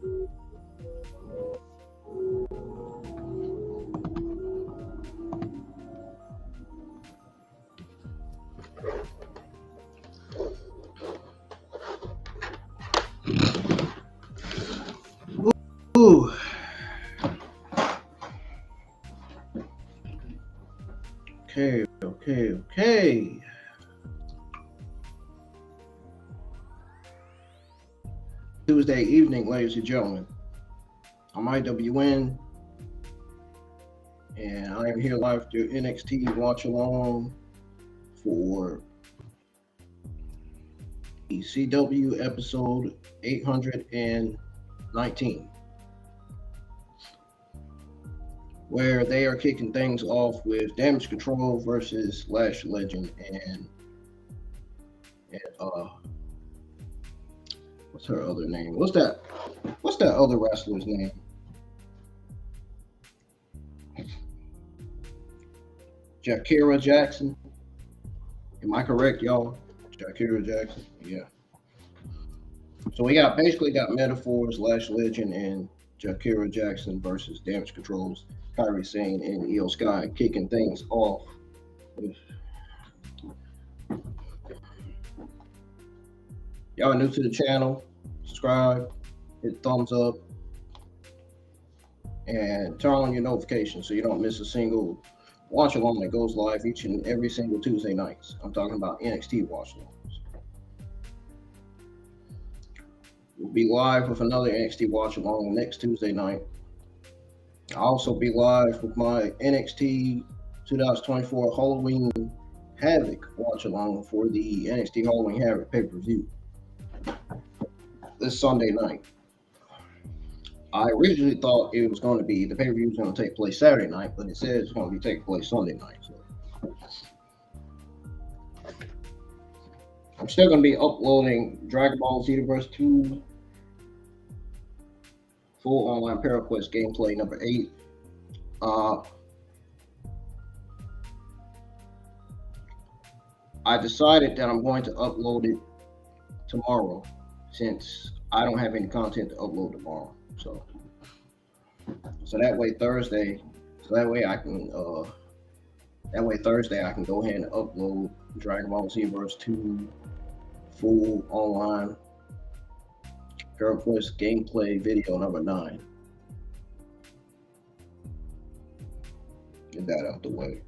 Ooh. Okay. Tuesday evening, ladies and gentlemen. I'm IWN, and I am here live through NXT Watch Along for the CW episode 819, where they are kicking things off with Damage CTRL versus Lash Legend and what's her other name? What's that other wrestler's name? Jakara Jackson. Am I correct, y'all? Jakara Jackson. Yeah. So we basically got Metaphors, Lash Legend, and Jakara Jackson versus Damage CTRL's Kairi, Sane, and Io Sky kicking things off. Y'all are new to the channel, subscribe, hit thumbs up, and turn on your notifications so you don't miss a single watch along that goes live each and every single Tuesday nights. I'm talking about NXT watch alongs. We'll be live with another NXT watch along next Tuesday night. I'll also be live with my NXT 2024 Halloween Havoc watch along for the NXT Halloween Havoc pay-per-view this Sunday night. I originally thought it was going to be the pay-per-view was going to take place Saturday night, but it says it's going to be taking place Sunday night. So I'm still going to be uploading Dragon Ball Zetaverse 2 full online ParaQuest gameplay number 8. I decided that I'm going to upload it tomorrow since I don't have any content to upload tomorrow. So that way Thursday I can go ahead and upload Dragon Ball Zetaverse 2 full online ParaQuest gameplay video number 9. Get that out the way.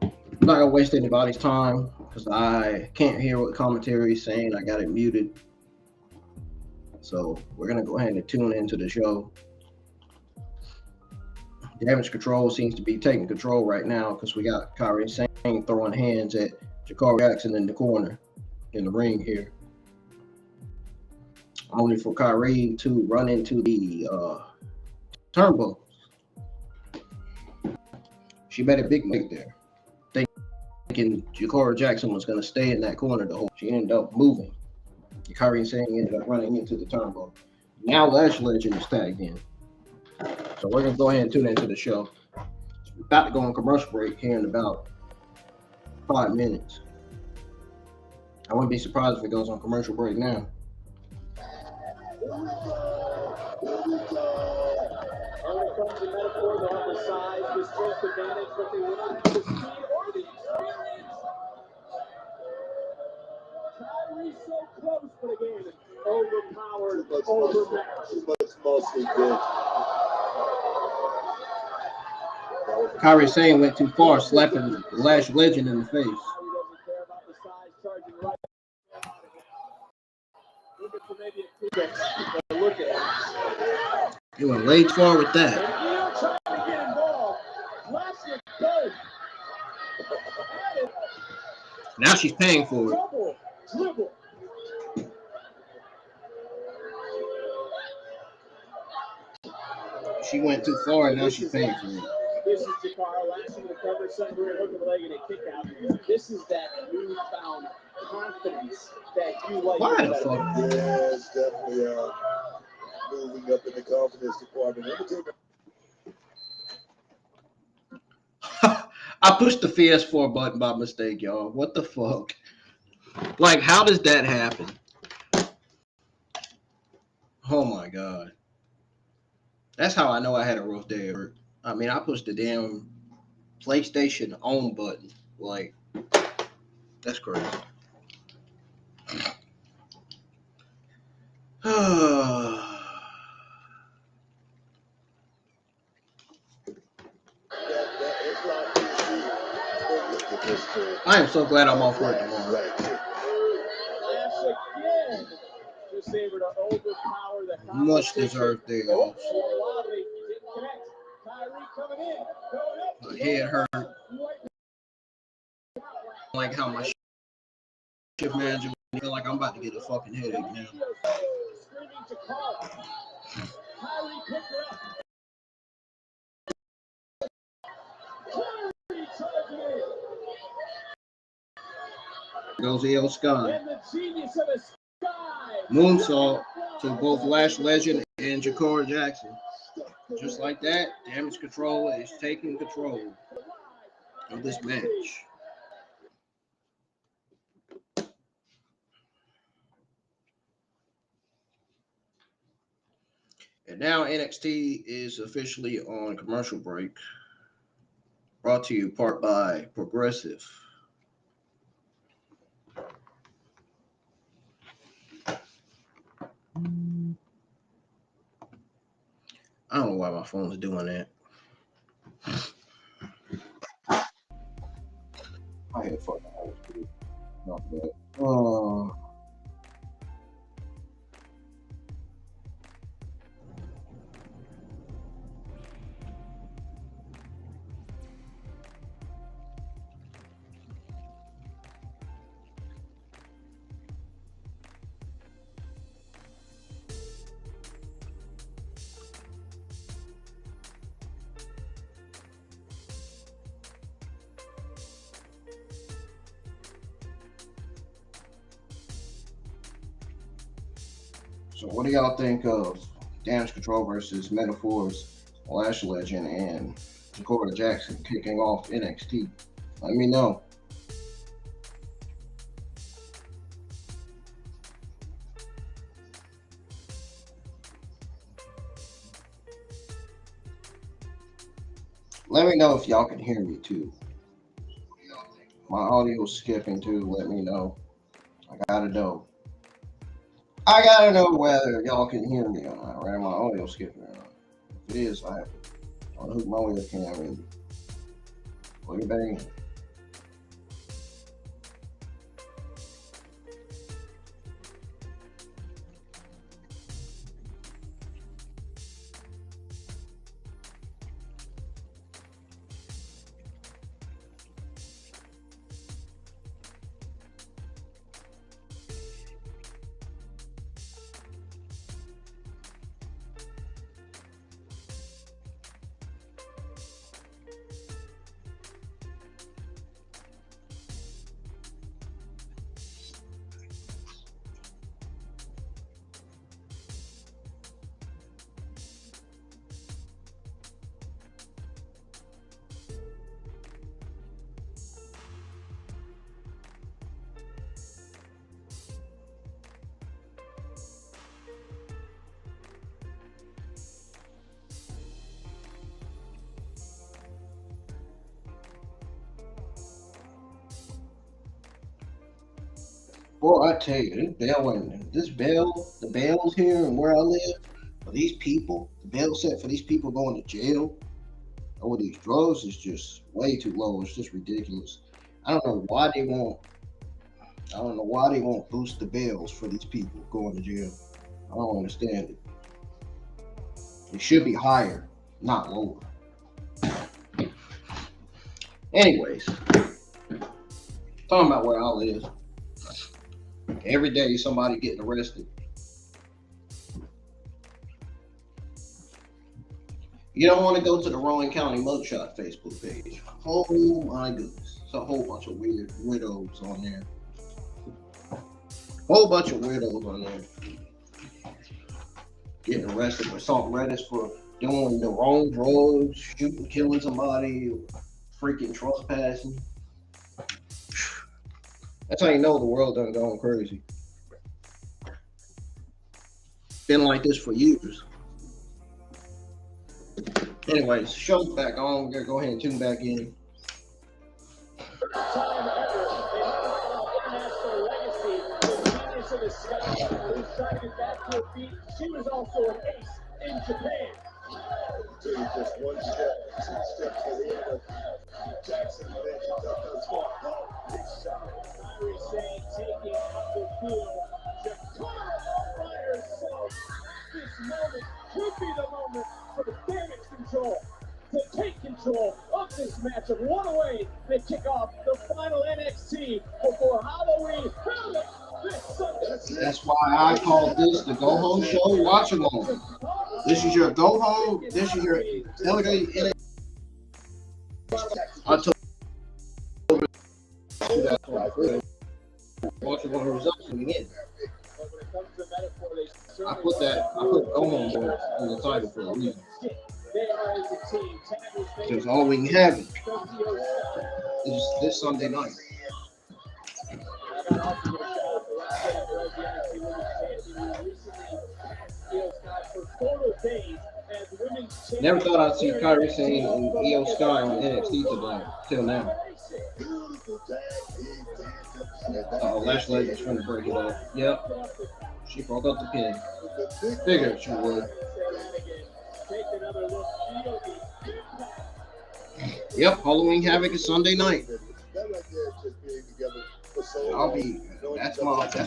I'm not gonna waste anybody's time because I can't hear what commentary is saying. I got it muted. So we're gonna go ahead and tune into the show. Damage CTRL seems to be taking control right now because we got Kairi and Sane throwing hands at Jakara Jackson in the corner in the ring here. Only for Kairi to run into the turnbuckles. She made a big mistake there. Thinking Jakara Jackson was going to stay in that corner the whole. She ended up moving. Kairi and Sane ended up running into the turnbuckle. Now Lash Legend is tagged in. So we're going to go ahead and tune into the show. We're about to go on commercial break here in about 5 minutes. I wouldn't be surprised if it goes on commercial break now. Kairi's so close, but again, overpowered, overmatched. Mostly good. Kairi Sane went too far, slapping Lash Legend in the face. He went way too far with that. Now she's paying for it. She went too far and now she's paying for it. This is Jakara lashing the cover, sunbury, hook of the leg, and a kick out. This is that newfound confidence that you like. Why the fuck? Yeah, it's definitely moving up in the confidence department. I pushed the PS4 button by mistake, y'all. What the fuck? Like, how does that happen? Oh my god. That's how I know I had a rough day at work. I mean, I pushed the damn PlayStation on button. Like, that's crazy. I am so glad I'm off work tomorrow. Lash again. Just able to overpower the Much deserved day off. Kairi coming in. Going up. My head hurt. Like how my shift manager feel like I'm about to get a fucking headache now. Screaming to Cora. Kairi picked her up. Kairi charging in. Goes El Sky. And the genius of the sky. Moonsault to both Lash Legend and Jakara Jackson. Just like that, Damage Control is taking control of this match. And now NXT is officially on commercial break. Brought to you part by Progressive. I don't know why my phone's doing that. I had fucking attitude. Not bad. So what do y'all think of Damage Control versus Metaphors, Lash Legend, and Jakara Jackson kicking off NXT? Let me know. Let me know if y'all can hear me too. My audio's skipping too. Let me know. I gotta know. I gotta know whether y'all can hear me or not, right? My audio skipping or not. If it is, I have to hook my webcam in. Plug it back in. Boy, I tell you, the bails here and where I live, for these people, the bail set for these people going to jail over these drugs is just way too low. It's just ridiculous. I don't know why they won't boost the bails for these people going to jail. I don't understand it. It should be higher, not lower. Anyways, talking about where I live. Every day somebody getting arrested. You don't want to go to the Rowan County Mugshot Facebook page. Oh my goodness. It's a whole bunch of weird widows on there. Whole bunch of weirdos on there. Getting arrested for assault reddish for doing the wrong drugs, shooting, killing somebody, freaking trespassing. That's how you know the world done gone crazy. Been like this for years. Anyways, show's back on. We're gonna go ahead and tune back in. Time ever in international legacy, the genius of the sky, who's trying to get back to her feet. She was also an ace in Japan. Just one step, 2 steps ahead of Jackson. Then she took those far. Big shot. Kairi Sane taking up the field. Jakara by herself. This moment could be the moment for the Damage Control to take control of this matchup. One away, they kick off the final NXT before Halloween Havoc this Sunday. That's why I call this the Go Home Show Watch Along. This is your Go Home. This is your delegated NXT. I told you that's why I watch along results in the end. I put Go Home Show in the title for a reason. Because all we can have is this Sunday night. Never thought I'd see Kairi Sane and Io Sky on NXT today, till now. Lash Legend's trying to break it up. Yep. She broke up the pin. Figured she would. Yep, Halloween Havoc is Sunday night. I'll be. That's my off day.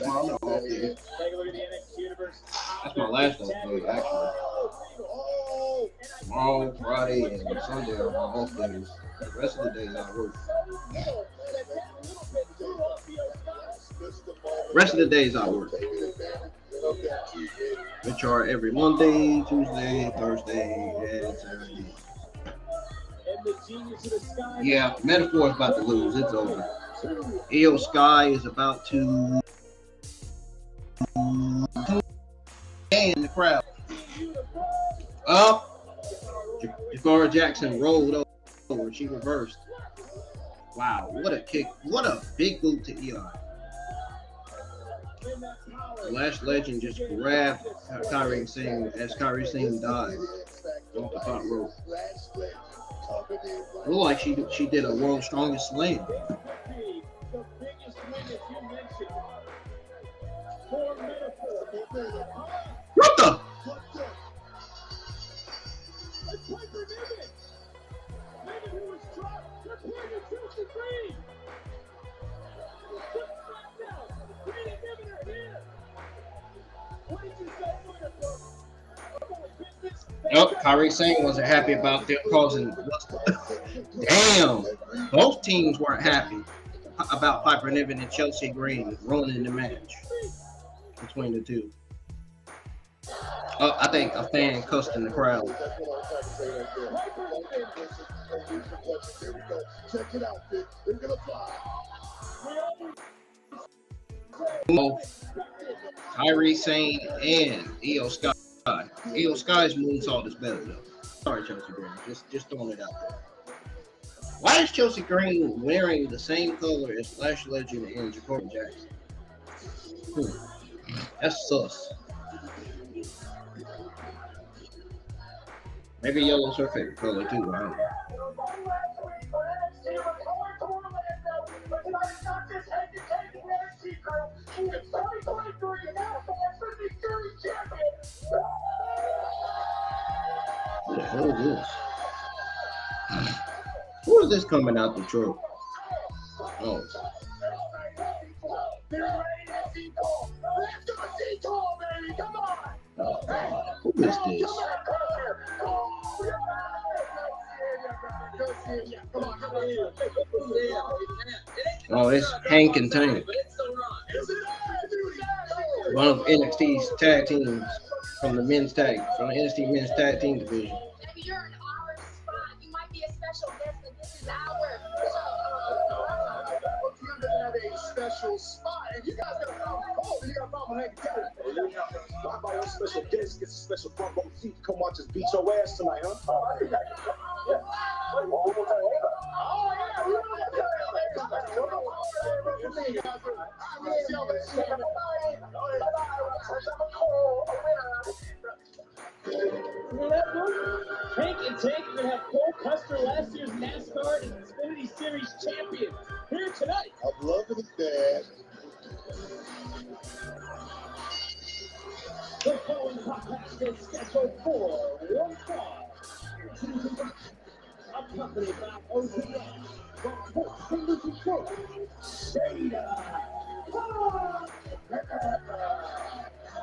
That's my last off day, actually. Tomorrow, Friday, and Sunday are my off days. The rest of the days I work. Rest of the days I work. Which are every Monday, Tuesday, Thursday, and Saturday. Yeah, Metaphor is about to lose. It's over. Io Sky is about to in the crowd. Up. Jakara Jackson rolled over. She reversed. Wow, what a kick. What a big boot to Io. Lash Legend just grabbed Kairi Sane as Kairi Sane died off the top rope. Looked like she did a world's strongest slam. What the? Nope, Kairi Sane wasn't happy about them causing. Damn, both teams weren't happy about Piper Niven and Chelsea Green ruining the match between the two. I think a fan cussed in the crowd. Kairi Sane and Io Sky. Io Sky's moonsault is better though. Sorry, Chelsea Green. Just throwing it out there. Why is Chelsea Green wearing the same color as Lash Legend and Jakara Jackson? That's sus. Maybe yellow's her favorite color too. I don't know. What the hell is this? Who is this coming out the truck? Oh. Who is this? Oh, it's Hank and Tank. One of NXT's tag teams from the NXT men's tag team division. Maybe you're in our spot. You might be a special guest, but this is our a special spot, and you guys got a problem. Oh, you got a problem with Hank. How about your special guest gets a special front row seat to come watch us beat your ass tonight, huh? Oh, Hank and Tank are going to have Cole Custer, last year's NASCAR and Xfinity Series champion, here tonight. I'm loving it, Dad. The following contest is scheduled for one fall. Accompanied by OPM, the sports fingers control, Jaida Parker.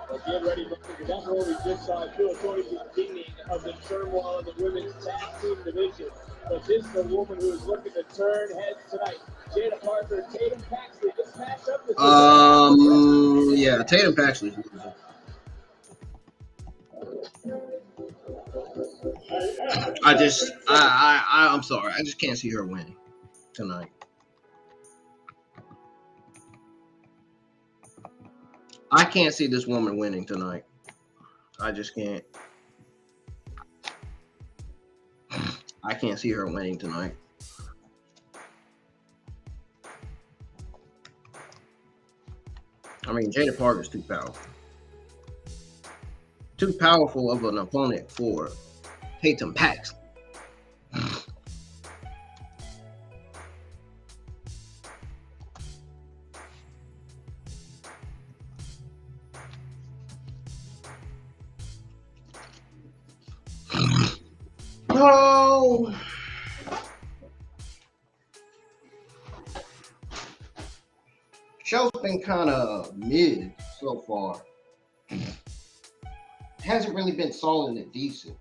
Well, get ready for that's where we just saw towards the beginning of the turmoil in the women's tag team division. But this is a woman who is looking to turn heads tonight. Jaida Parker, Tatum Paxley. This matchup is Yeah, Tatum Paxley's losing. I'm sorry. I just can't see her winning tonight. I can't see this woman winning tonight. I just can't. I can't see her winning tonight. I mean, Jaida Parker's too powerful. Too powerful of an opponent for Tatum Paxley. Oh. Show's been kind of mid so far. Hasn't really been solid and decent.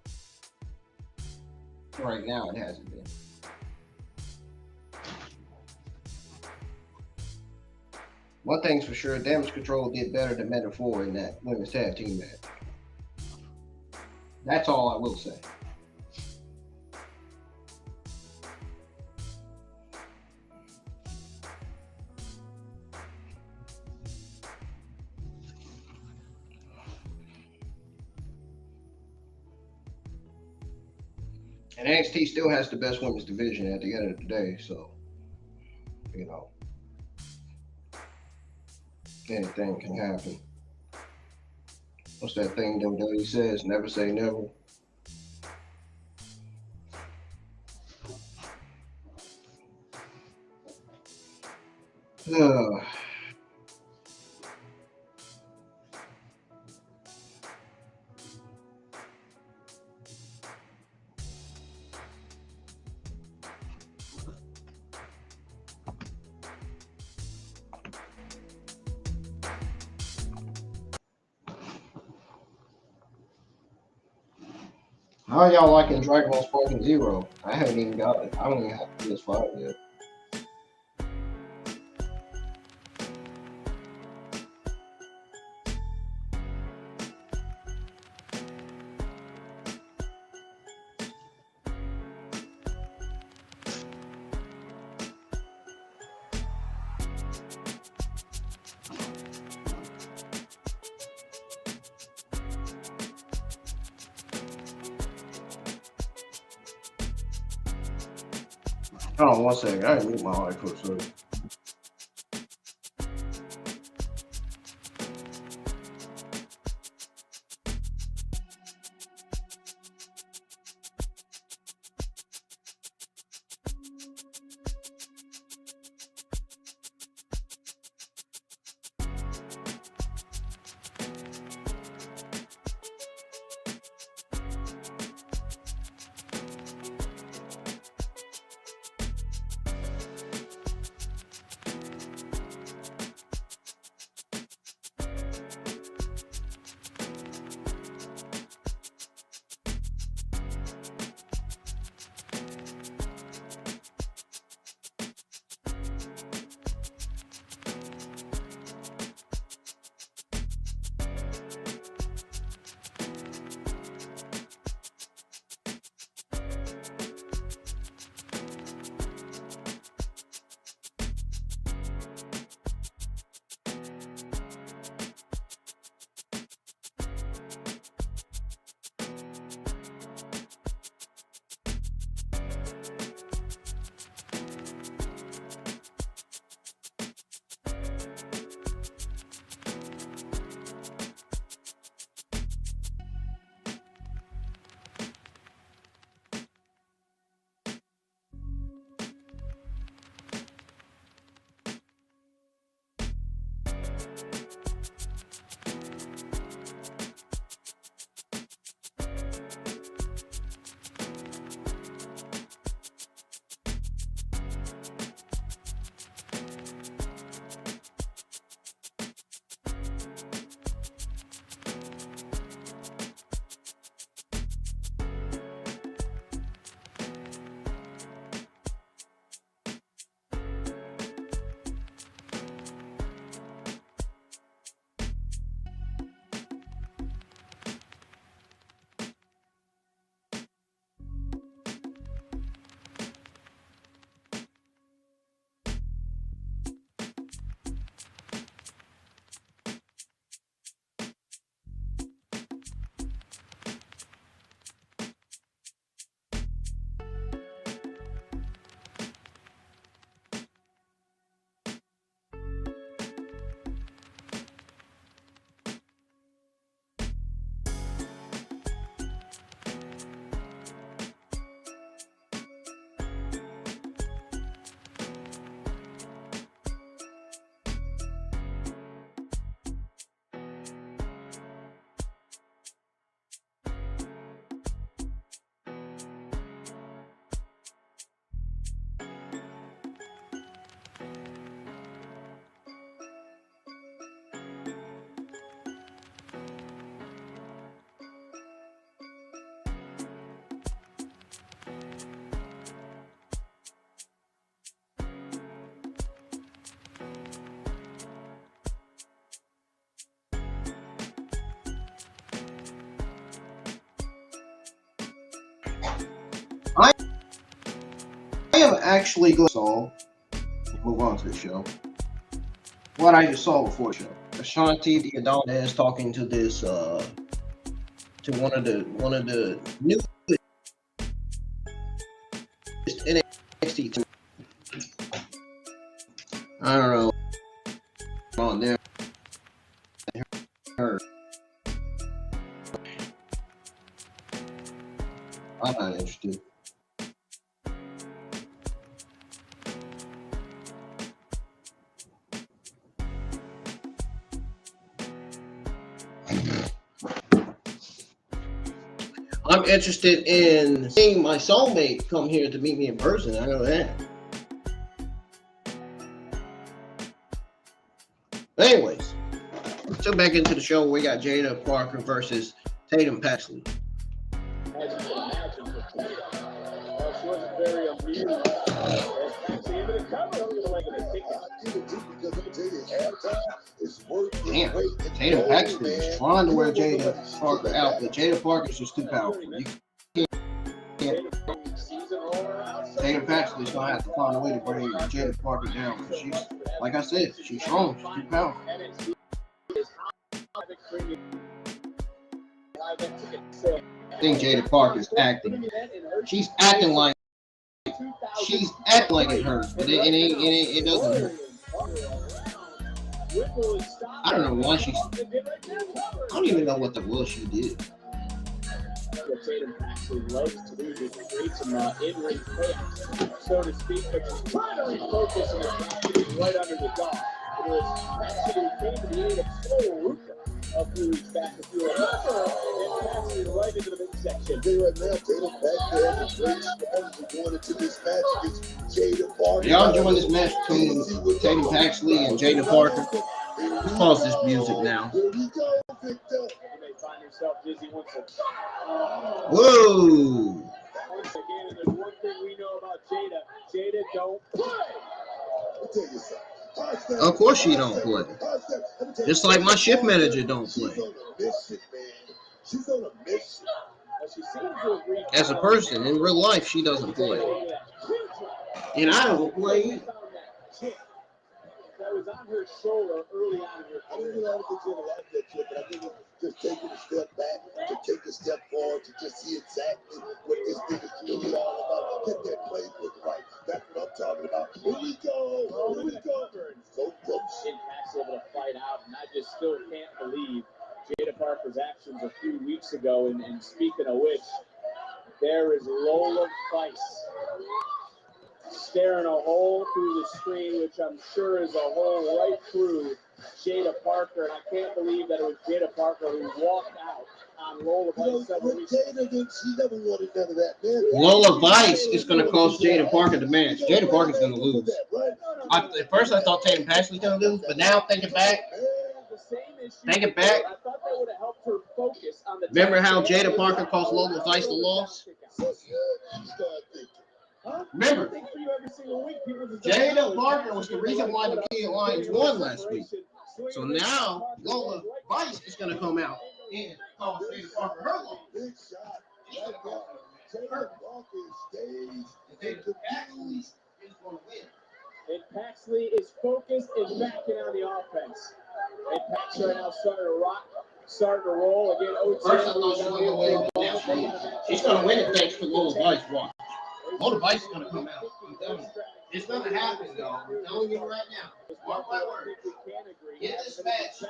Right now, it hasn't been. One thing's for sure, Damage CTRL did better than Metaphor in that women's tag team match. That's all I will say. And NXT still has the best women's division at the end of the day, so, you know, anything can happen. What's that thing WWE says? Never say never. How are y'all liking Dragon Ball Sparking Zero? I haven't even got it. I don't even have PS5 yet. Hold on 1 second. I didn't mute my mic for a second. actually go song. Move on to the show. What I just saw before the show. Ashanti the Adonis talking to this to one of the newest NXT. I don't know. On there. Her. I'm not interested. I'm interested in seeing my soulmate come here to meet me in person. I know that. Anyways, let's go back into the show. We got Jaida Parker versus Tatum Paxley. She wasn't very amused. Actually, into the cover, I'm gonna like it a ticket. Damn, Tatum Paxley is trying to wear Jaida Parker out, but Jaida Parker is just too powerful. You can't. Tatum Paxley's gonna have to find a way to bring Jaida Parker down. She's, like I said, she's strong. She's too powerful. I think Jaida Parker's acting. She's acting like it hurts, but it doesn't hurt. I don't know why she's. I don't even know what the hell she did. Tatum Paxley loves to do this, create some in-ring chaos, so to speak, but she's trying to refocus on the right under the dog. It was Paxley who came to the aid of Luca a few weeks back, if you remember, and Paxley right into the midsection. Right now, Tatum Paxley has a great strategy going into this match against Jaida Parker. Y'all enjoying this match between Tatum Paxley and Jaida Parker? Let's pause this music now. Here we go, Victor. You may find yourself dizzy once again. Whoa! Once again, and there's one thing we know about Jaida. Jaida don't play. Let me tell you something. Of course she don't play. Just like my shift manager don't play. She's on a mission, man. She's on a mission. As a person, in real life, she doesn't play. And I don't play. That was on her shoulder early on in her I don't think she had a lot of that shit, but I think it's just taking a step back, to take a step forward, to just see exactly what this thing is really all about. Get that playbook right. That's what I'm talking about. Here we go. Here we go. So close. Impact's able to fight out, and I just still can't believe Jaida Parker's actions a few weeks ago. And speaking of which, there is Lola Vice staring a hole through the screen, which I'm sure is a hole right through Jaida Parker, and I can't believe that it was Jaida Parker who walked out on Lola Vice. She never wanted none of that, man. Lola Vice is going to cost Jaida Parker the match. Jaida Parker's going to lose. At first, I thought Tatum Paxley going to lose, but now thinking back, I thought that would have helped her focus on the. Remember how Jaida Parker cost Lola Vice the loss? Remember, Jaida Parker was the reason why the Kid Lions won last week. So now Lola Vice is going to come out and call Jaida Parker her loss. Big shot. Jaida Parker stays and continues. And Paxley is focused and backing on the offense. And Paxley right now starting to roll again. First, I thought she was going to win. Now she's going to win it thanks to Lola Vice. Watch. Lola Vice is going to come out. I'm telling you. It's going to happen, y'all. I'm telling you right now. Mark my word. Get this match.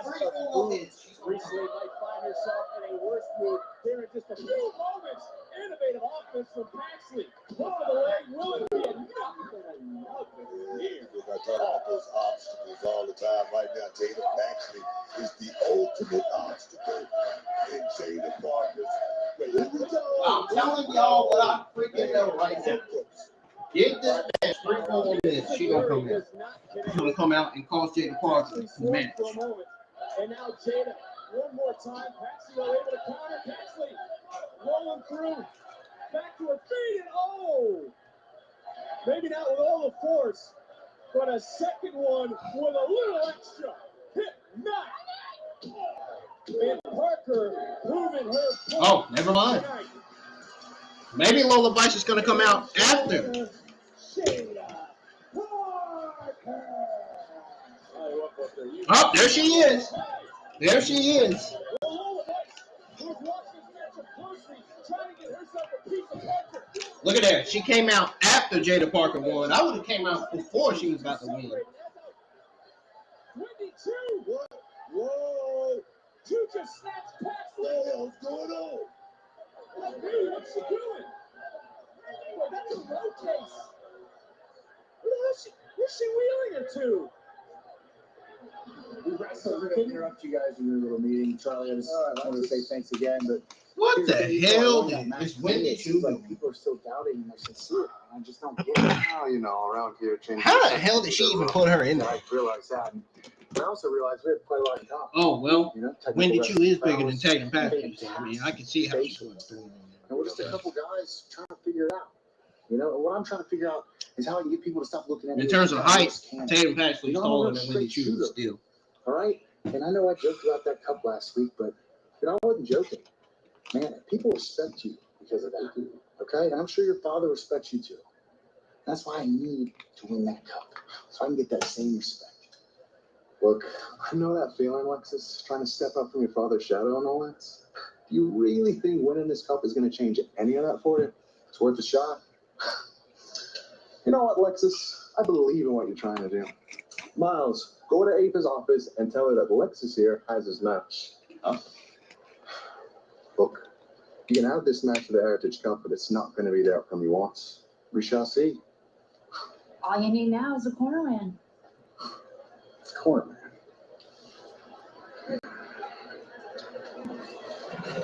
Recently might find herself in a worse mood here in just a few moments. Innovative offense from Paxley. Over the leg, will it be enough for another year? I talk about those obstacles all the time right now. Tatum Paxley is the ultimate obstacle in Jaida Parker's way. Here we go. I'm telling y'all what I freaking know right now. Get this match 3-4 more minutes. She's going to come out. She's going to come out and cause Jaida Parker the match. And now Jaida, one more time. Paxley able to counter. Paxley rolling through. Back to her feet. And maybe not with all the force, but a second one with a little extra. Hit not. And Parker proving her point. Oh, never mind. Maybe Lola Vice is going to come out after Parker. Oh, there she is. There she is. Lola Vice, who's watched this matchup closely, trying to get herself a piece of Parker. Look at that. She came out after Jaida Parker won. I would have came out before she was about to win. 22. What? Whoa! Two just snatched past What the hell's going on? Hey, what's she doing? Well, that's a road case. Where's she wheeling her to? We're going to interrupt you guys in your little meeting. Charlie, I just wanted to say thanks again. But What the hell is Wendy Chu like doing? people are still doubting my sincerity. I just don't get it. Oh, you know, around here, How the hell did she even put her in there? I realized that. And I also realized we have quite a lot in common. Oh, well, You know, technical Wendy Chu is bigger than prowess, Tatum Paxley. So, I mean, I can see how she's doing and we're just a couple guys trying to figure it out. You know, and what I'm trying to figure out is how I can get people to stop looking at me In as terms a of guy height, who's can. Tatum Paxley is You know, taller I'm a than Wendy straight Chu shooter. still. All right? And I know I joked about that cup last week, but I wasn't joking. Man, people respect you because of that. Okay? And I'm sure your father respects you too. That's why I need to win that cup, so I can get that same respect. Look, I know that feeling, Alexis, trying to step up from your father's shadow and all that. Do you really think winning this cup is going to change any of that for you? It's worth a shot. You know what, Alexis? I believe in what you're trying to do. Miles, go to Ava's office and tell her that Alexis here has his match. Look, you can have this match for the Heritage Cup, but it's not going to be the outcome you want. We shall see. All you need now is a corner man. Corner man.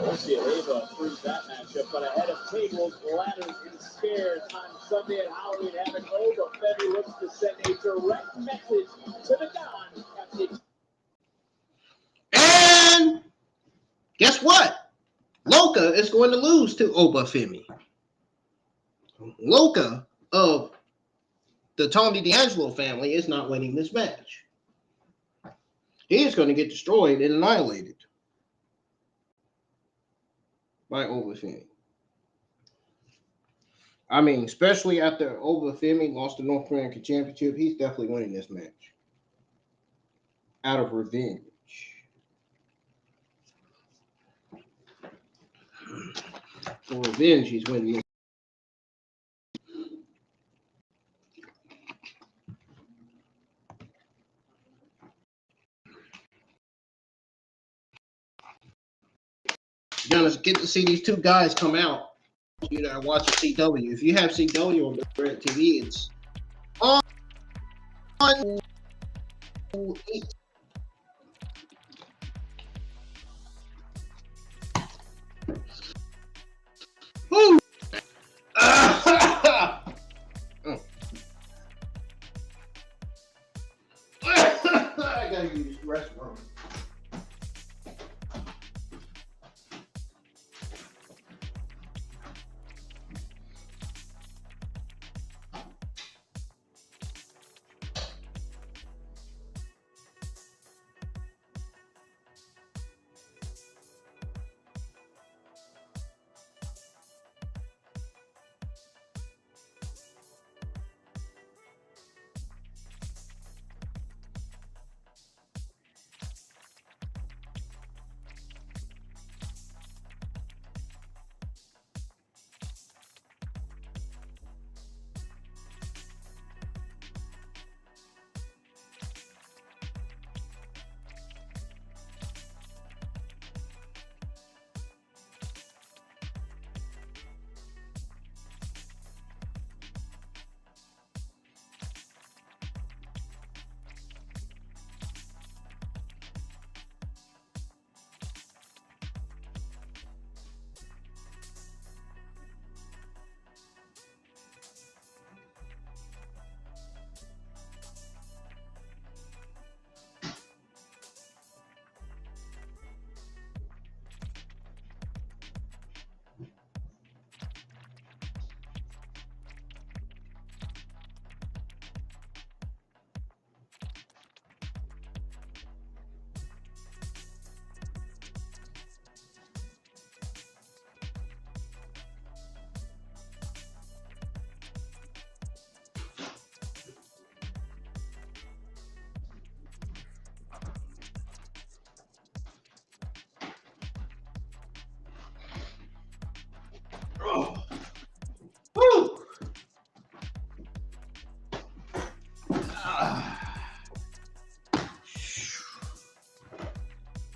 We'll see if Ava approves that matchup, but ahead of tables, ladders, and stairs on Sunday at Halloween Havoc, Oba Femi looks to send a direct message to the Don at the And guess what? Loca is going to lose to Oba Femi. Loca of the Tony D'Angelo family is not winning this match. He is going to get destroyed and annihilated by Oba Femi. I mean, especially after Oba Femi lost the North American Championship, he's definitely winning this match. Out of revenge. For revenge, he's winning this. You're gonna get to see these two guys come out. You know, watching CW. If you have CW on the Red TV, it's on. Woo! I gotta use the restroom.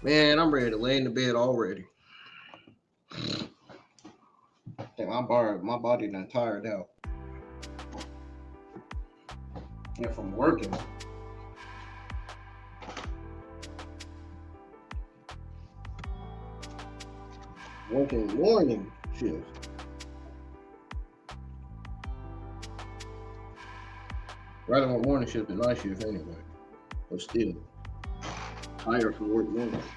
Man, I'm ready to lay in the bed already. Think my body done tired out. Yeah, from working. Working morning shift. Rather want morning shift than night shift anyway. But still, tired from work morning shift.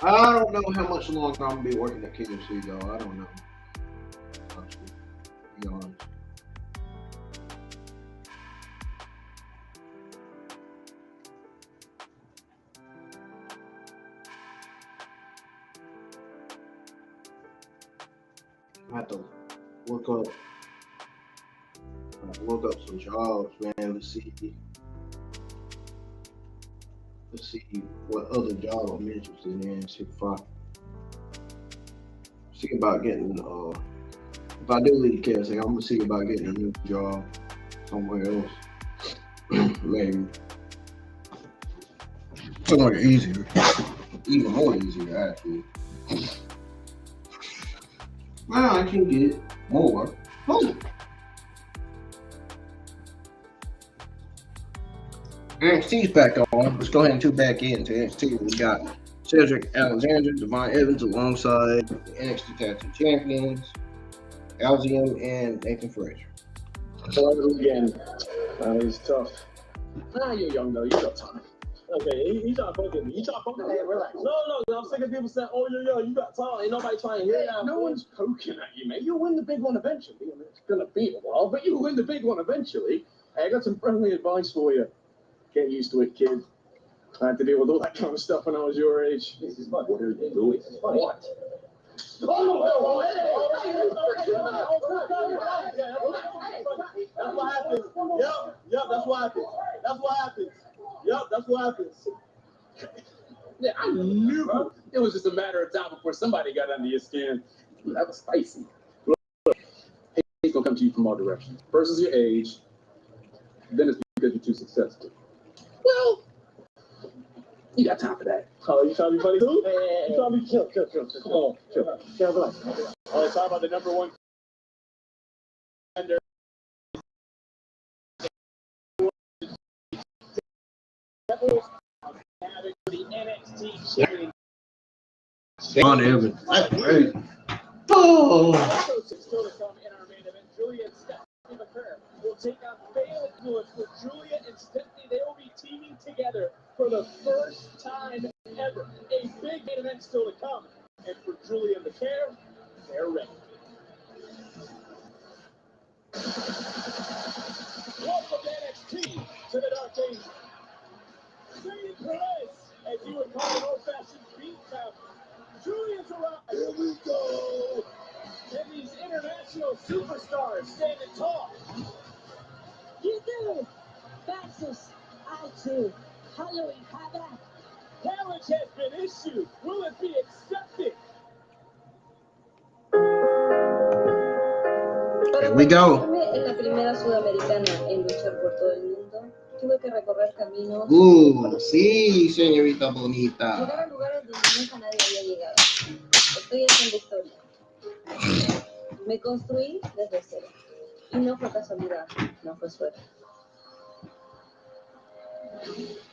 I don't know how much longer I'm gonna be working at KFC though. I don't know. Honestly, to be honest. I have to look up some jobs, man. Let's see what other job I'm interested in. See about getting if I do leave KFC, I'm gonna see about getting a new job somewhere else. Maybe. It's like easier. Even more easier actually. Now I can get more money. NXT's back on. Let's go ahead and tune back into NXT. We got Cedric Alexander, Devon Evans alongside the NXT Tag Team Champions, Alzium and Nathan Frazier. Hello again. It's tough. You're young though. You got time. Okay, he's not poking me. He's not poking me. Relax. No. I'm sick of people saying, "Oh, you're young. You got time." Ain't nobody trying to hear that. No one's poking at you, man. You'll win the big one eventually. I mean, it's gonna be a while, but you'll win the big one eventually. Hey, I got some friendly advice for you. Get used to it, kid. I had to deal with all that kind of stuff when I was your age. This is fun. What are you doing? What? That's what happens. Yep, that's what happens. That's what happens. Yeah, I knew it was just a matter of time before somebody got under your skin. That was spicy. Look, he's gonna come to you from all directions. First is your age, then it's because you're too successful. Well, you got time for that. Oh, you trying to be funny too? You trying to be chill. Chill, relax. All right, talk about the number one contender. Having the NXT champion. Devon Evans. That's great. Oh. Also, still to come in our main event, Giulia and Stephanie Vaquer will take on Fail Influence with Giulia and Stephanie. They will be teaming together for the first time ever. A big main event still to come. And for Giulia and Vaquer, they're ready. Welcome to NXT to the Dark Ages. Sane Perez, as you would call an old-fashioned beat tap. Giulia's arrived. Here we go. And these international superstars standing tall. You do. Versus I do. Halloween Havoc. Challenge has been issued. Will it be accepted? Here we go. En la primera sudamericana en luchar por todo el mundo, tuve que recorrer caminos. Sí, señorita bonita. Llegar a lugares donde nunca nadie había llegado. Estoy haciendo historia. Me construí desde cero. Y no fue casualidad, no fue suerte.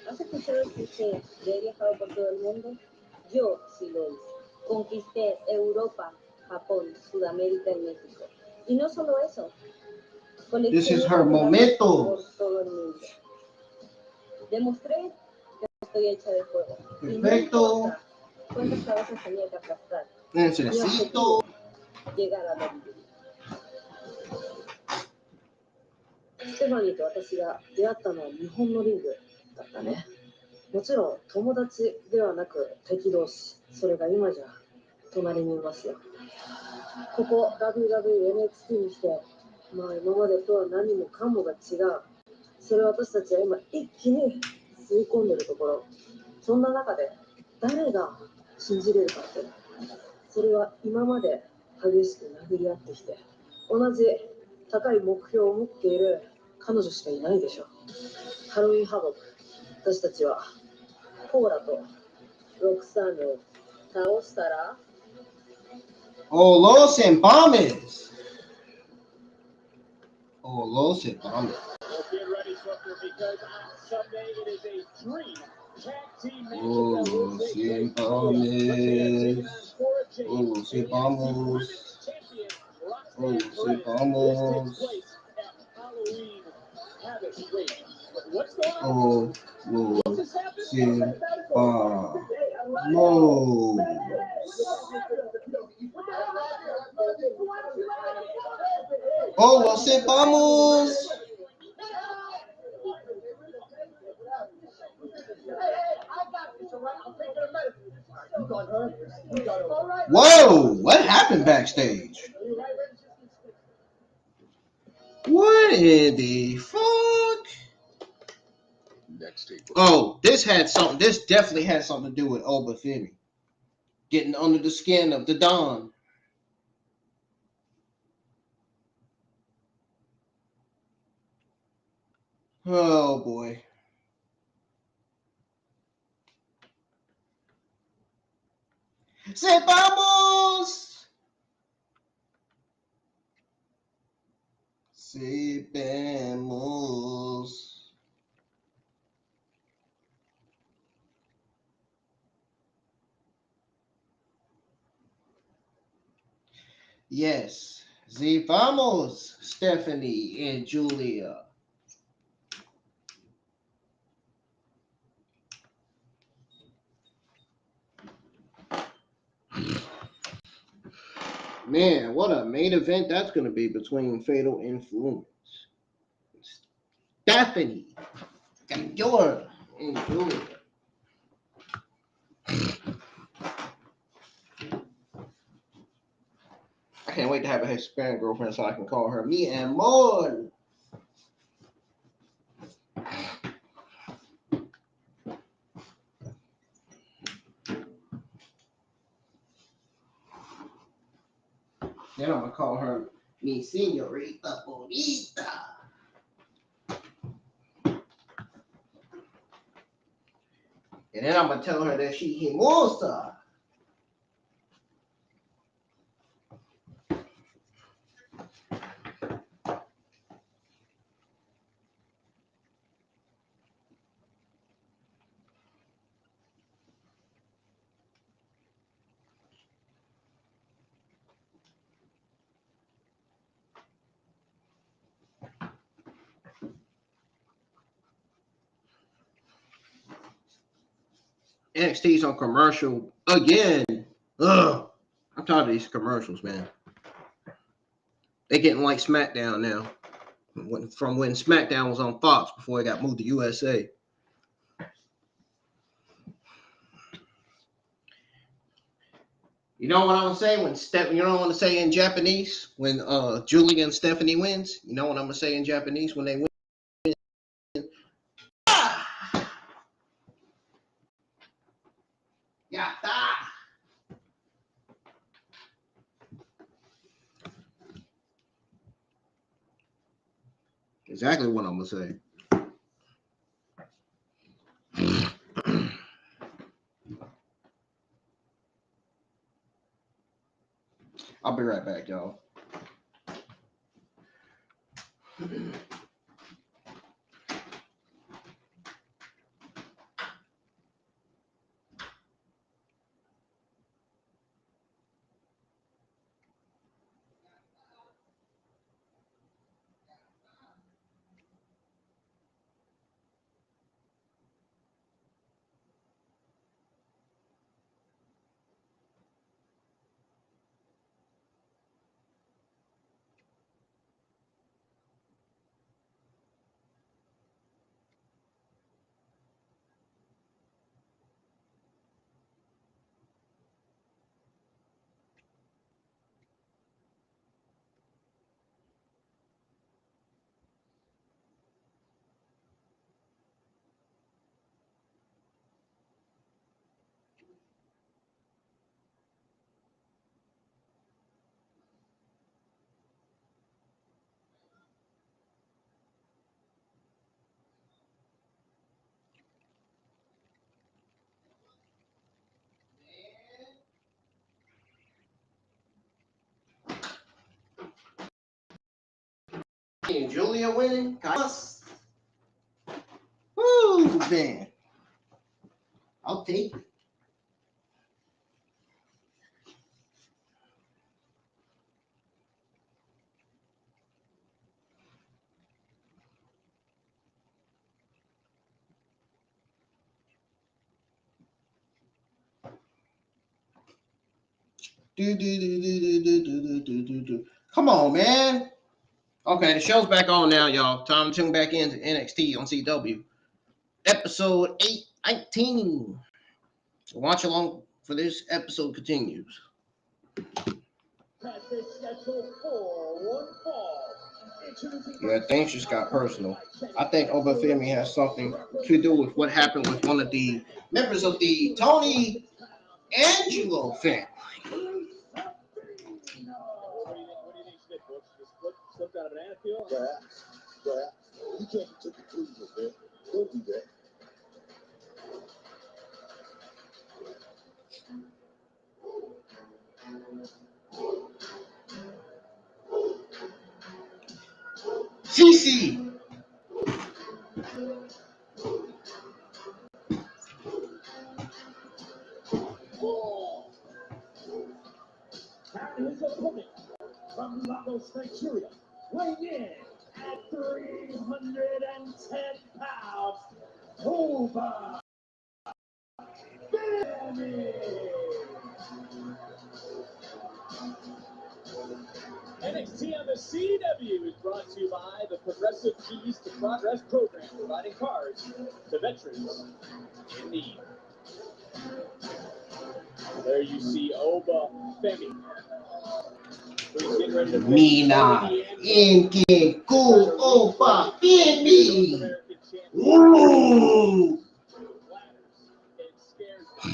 ¿Has escuchado que he viajado por todo el mundo? Yo sí lo hice. Conquisté Europa, Japón, Sudamérica y México. Y no solo eso. This is her momento. Por todo el mundo. Demostré que estoy hecha de fuego. Perfecto. ¿Cuántas cabezas tenía que aplastar? Necesito llegar a la vida. ステファニーと私が出会ったのは日本のリングだったね。もちろん友達ではなく敵同士。それが今じゃ隣にいますよ。ここ WWNXT にして、まあ今までとは何もかもが違う。それを私たちは今一気に吸い込んでるところ。そんな中で誰が信じれるかって。それは今まで激しく殴り合ってきて、同じ高い目標を持っている彼女しかいないでしょ。ハロウィンハボク、私たちはコーラとロクサーヌを倒したら Oh, Los Embalmes. Oh, Los Embalmes. Well, get ready, Swifter, because on Sunday it is a dream tag team matchup Oh, that will Los take place. Giulia taking on Embalmes. Cora, Jade, Oh, and Los Embalmes. NXT Women's Champion Oh, Roxanne Los Perez. Embalmes. This takes place at Halloween Havoc. Wait, what's going on? Oh, What Los just happened? Embalmes. Oh, Los Embalmes. Whoa, what happened backstage? What in the fuck? Oh, this definitely had something to do with Oba Femi. Getting under the skin of the Don. Oh boy. Sepamos. Sepamos. Yes. Sepamos, Stephanie and Giulia. Man, what a main event that's going to be between Fatal Influence. Stephanie, Giulia and Giulia. I can't wait to have a Hispanic girlfriend so I can call her mi amor. Then I'm gonna call her mi señorita bonita. And then I'm gonna tell her that she hermosa. NXT's on commercial again. Ugh. I'm tired of these commercials, man. They're getting like SmackDown now. From when SmackDown was on Fox before it got moved to USA. You know what I'm gonna say you know what I'm gonna say in Japanese when Giulia and Stephanie wins? You know what I'm gonna say in Japanese when they win? Yatta! Exactly what I'm gonna say. I'll be right back, y'all. Giulia winning. Woo, man. I'll take it. Come on, man. Okay, the show's back on now, y'all. Time to tune back into NXT on CW. Episode 819. Watch along for this episode continues. Yeah, things just got personal. I think Oba Femi has something to do with what happened with one of the members of the Tony Angelo family. What do you think she did, Butch? Just slipped out of an anfield? Perhaps. You can't be too conclusive, man. Don't do that. CC. And his opponent from Lagos, Nigeria, weighing in at 310 pounds, Oba Femi. NXT on the CW is brought to you by the Progressive Keys to Progress program, providing cars to veterans in need. There you see Oba Femi. He's getting ready to Mina Inke Ku Oba Femi. Ooh. It scares me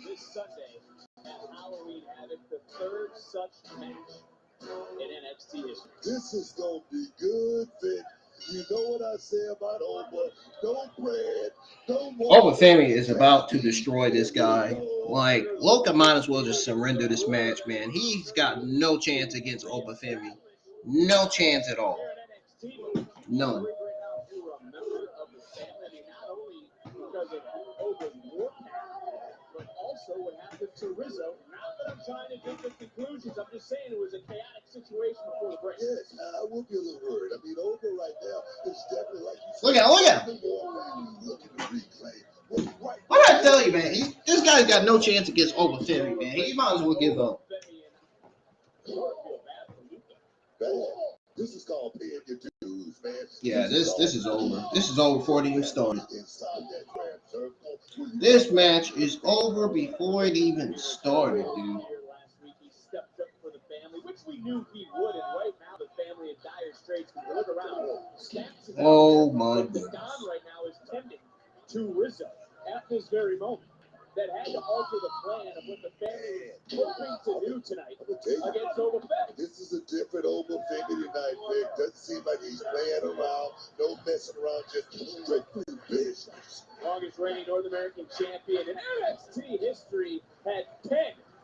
this Sunday at Halloween Havoc, the third such match in NXT history. This is going to be good, Vic. You know what I say about Oba. Don't bread. Don't Oba Femi is about to destroy this guy. Like, Luca might as well just surrender this match, man. He's got no chance against Oba Femi. No chance at all. None. But also what happened to Rizzo. Not that I'm trying to jump to conclusions. I'm just saying it was a chaotic situation before the break. Yes, I will be a little worried. I mean, Oba right now is definitely like you said. Look at him. Look at the replay. What did I tell you, man? This guy's got no chance against Oba Femi, man. He might as well give up. Bad. This is called paying your dues, man. Yeah, this is over. This is over before it even started. This match is over before it even started, dude. Last week he stepped up for the family, which we knew he would, and right now the family in dire straits can look around. Oh my goodness. Don right now is tending to Rizzo at this very moment. That had to alter the plan of what the family was hoping to do tonight against Oba Femi. This is a different Oba Femi tonight, Vic. Doesn't seem like he's playing around, no messing around, just strictly business. Longest reigning North American champion in NXT history had 10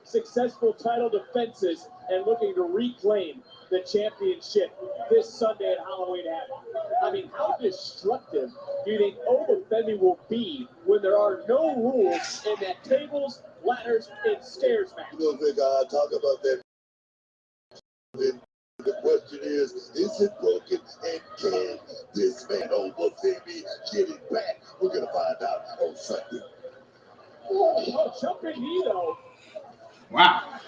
successful title defenses and looking to reclaim the championship this Sunday at Halloween Havoc. I mean, how destructive do you think Oba Femi will be when there are no rules in that tables, ladders, and stairs match? You know, Vic, I talk about that. The question is it broken, and can this man Oba Femi get it back? We're going to find out on Sunday. Oh, jumping knee, though. Wow.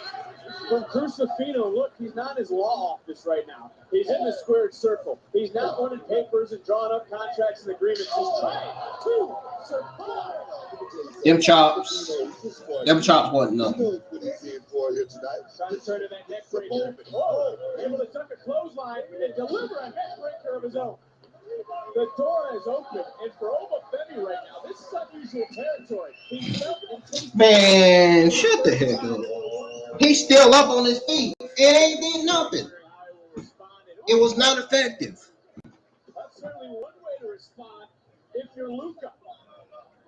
From Crusifino, look, he's not in his law office right now. He's in the squared circle. He's not running papers and drawing up contracts and agreements. He's trying to survive. Them chops wasn't nothing. He knows what he's in for here tonight. Trying to turn to that neck breaker. Oh, able to tuck a clothesline and deliver a neck breaker of his own. The door is open, and for Oba Femi right now, this is unusual territory. He felt and tasted. Man, shut the heck up. He's still up on his feet. It ain't did nothing. It was not effective. That's certainly one way to respond if you're Luca.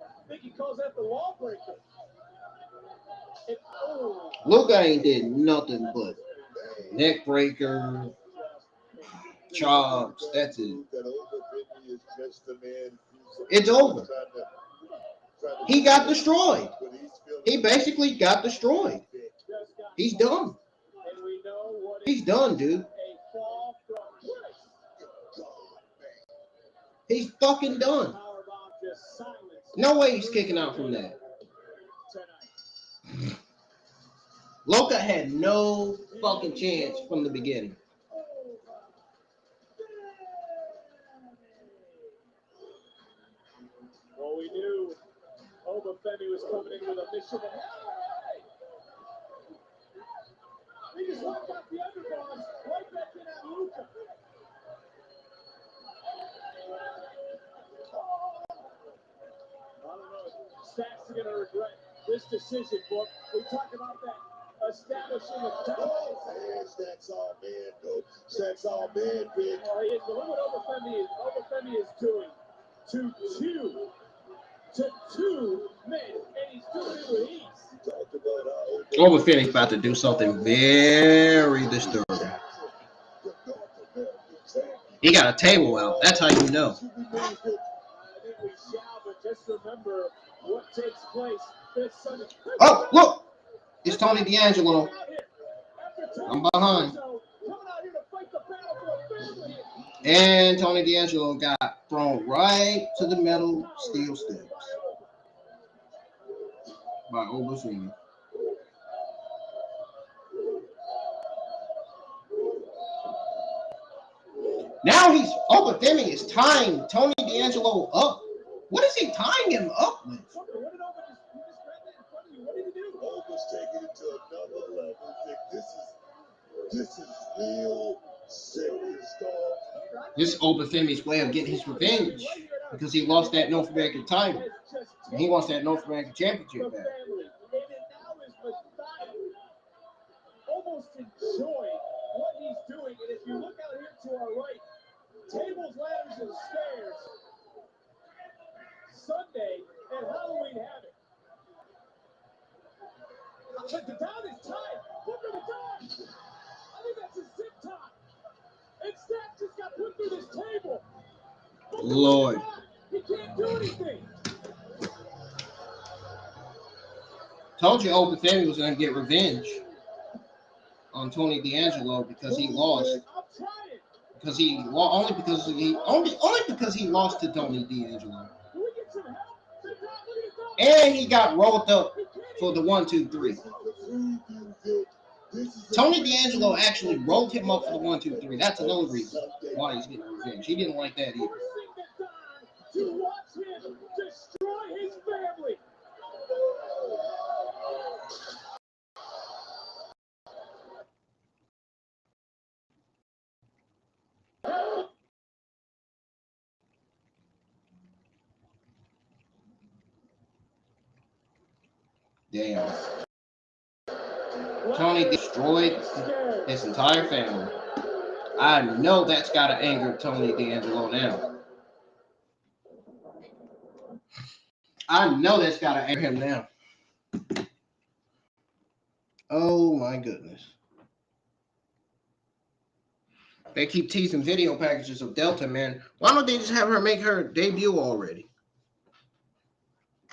I think he calls that the lawbreaker. Luca ain't did nothing but neck breaker. chops. That's it. That Oba Femi is just a man who's It's over. trying to He got destroyed. but he's feeling He basically got destroyed. He's done. And we know what He's done, dude. a fall from He's fucking done. powerbomb just silenced No way he's kicking out from that. tonight. Luca had no fucking chance from the beginning. Well, we knew Oba Femi was coming in with a mission. He just locked out the underboss right back in at Luca. I don't know. Stacks are going to regret this decision, book. We talked about that. Establishing a Stacks all man, though. Stacks all man, big. Well, he is, but look what Oba Femi is doing. To two men, and he's doing it with ease. Talked about how Oba Femi's about to do something very disturbing. He got a table out. That's how you know. I think we shall, but just remember what takes place this Sunday. Oh, look. It's Tony D'Angelo. I'm behind. And Tony D'Angelo got thrown right to the metal steel steps by Oba Femi. Now Oba Femi is tying Tony D'Angelo up. What is he tying him up with? Oba's taking it to another level. This is real serious stuff. This Oba Femi's way of getting his revenge because he lost that North American title. And he wants that North American Championship back. Almost enjoy what he's doing. And if you look out here to our right, tables, ladders, and stairs. Sunday at Halloween Havoc. But the down is tied. Look at the down. I think that's a zip tie. And Stack just got put through this table. Lord. He can't do anything. Told you Oba Femi was going to get revenge on Tony D'Angelo because he lost. I'm trying. Because only because he lost to Tony D'Angelo. Can we get some help? Look at And he got rolled up for the 1, 2, 3. Tony D'Angelo actually rolled him up for the 1, 2, 3. That's another reason why he's getting revenge. He didn't like that either. to watch him destroy his family. Damn. Tony destroyed his entire family. I know that's got to anger Tony D'Angelo now. I know that's got to anger him now. Oh my goodness. They keep teasing video packages of Delta, man. Why don't they just have her make her debut already?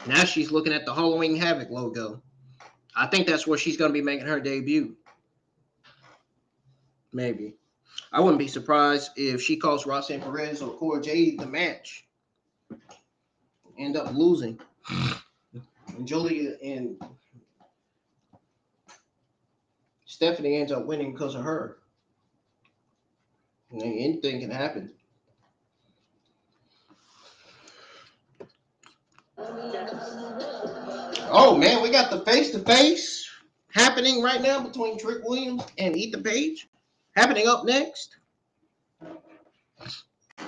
Now she's looking at the Halloween Havoc logo. I think that's where she's going to be making her debut. Maybe. I wouldn't be surprised if she costs Roxanne Perez or Cora Jade the match. End up losing. And Giulia and Stephanie ends up winning because of her. Anything can happen. Oh, man, we got the face-to-face happening right now between Trick Williams and Ethan Page. Happening up next.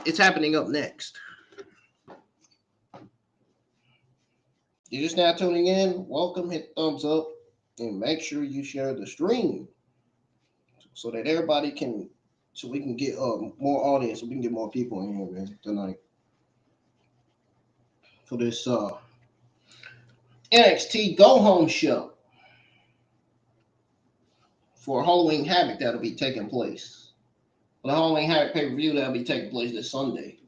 It's happening up next. You're just now tuning in. Welcome. Hit thumbs up. And make sure you share the stream. So that everybody can, so we can get more audience. So we can get more people in here, man, tonight. For this NXT Go Home show for Halloween Havoc that'll be taking place the Halloween Havoc pay-per-view that'll be taking place this Sunday.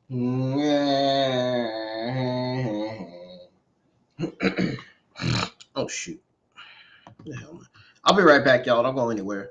Oh shoot. What the hell, man? I'll be right back, y'all. Don't go anywhere.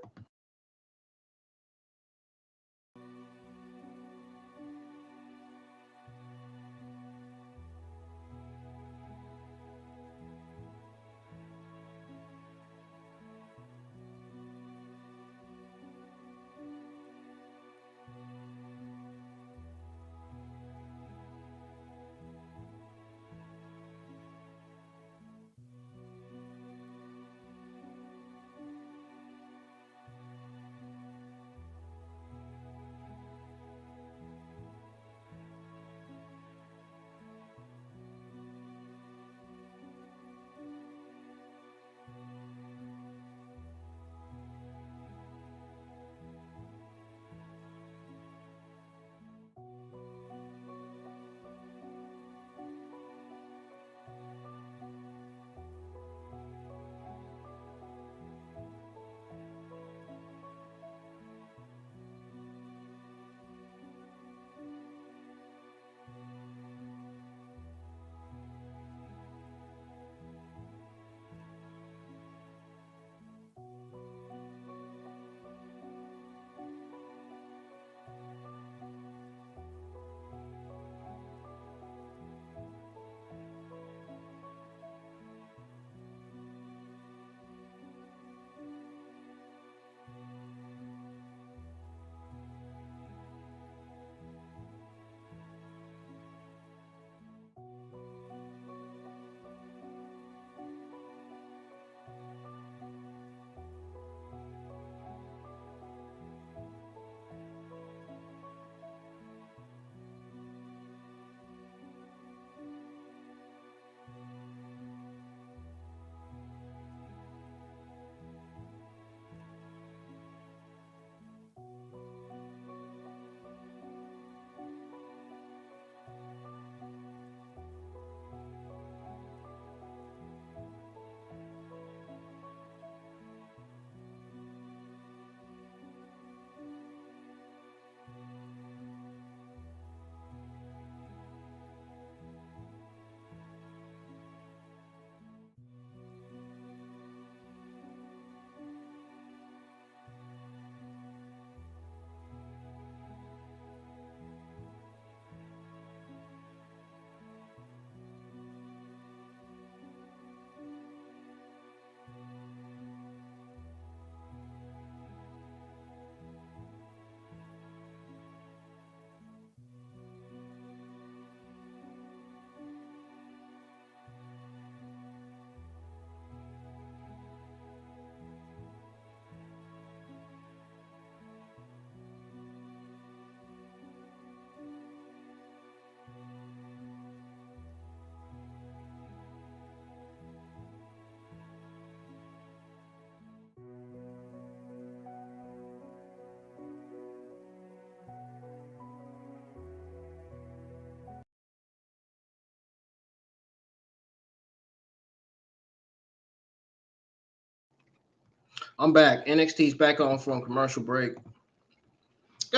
I'm back. NXT's back on from commercial break.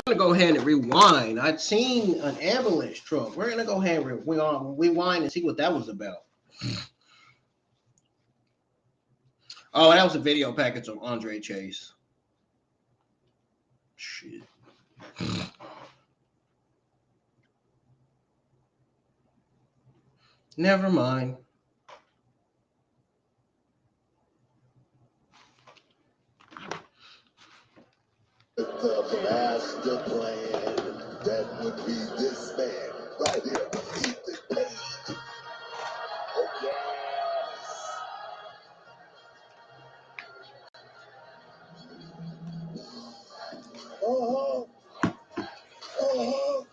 Gonna go ahead and rewind. I'd seen an ambulance truck. We're gonna go ahead and rewind and see what that was about. Oh, that was a video package of Andre Chase. shit. Never mind. The master plan that would be this man right here, Ethan Page. Oh yes. Uh-huh. Uh-huh.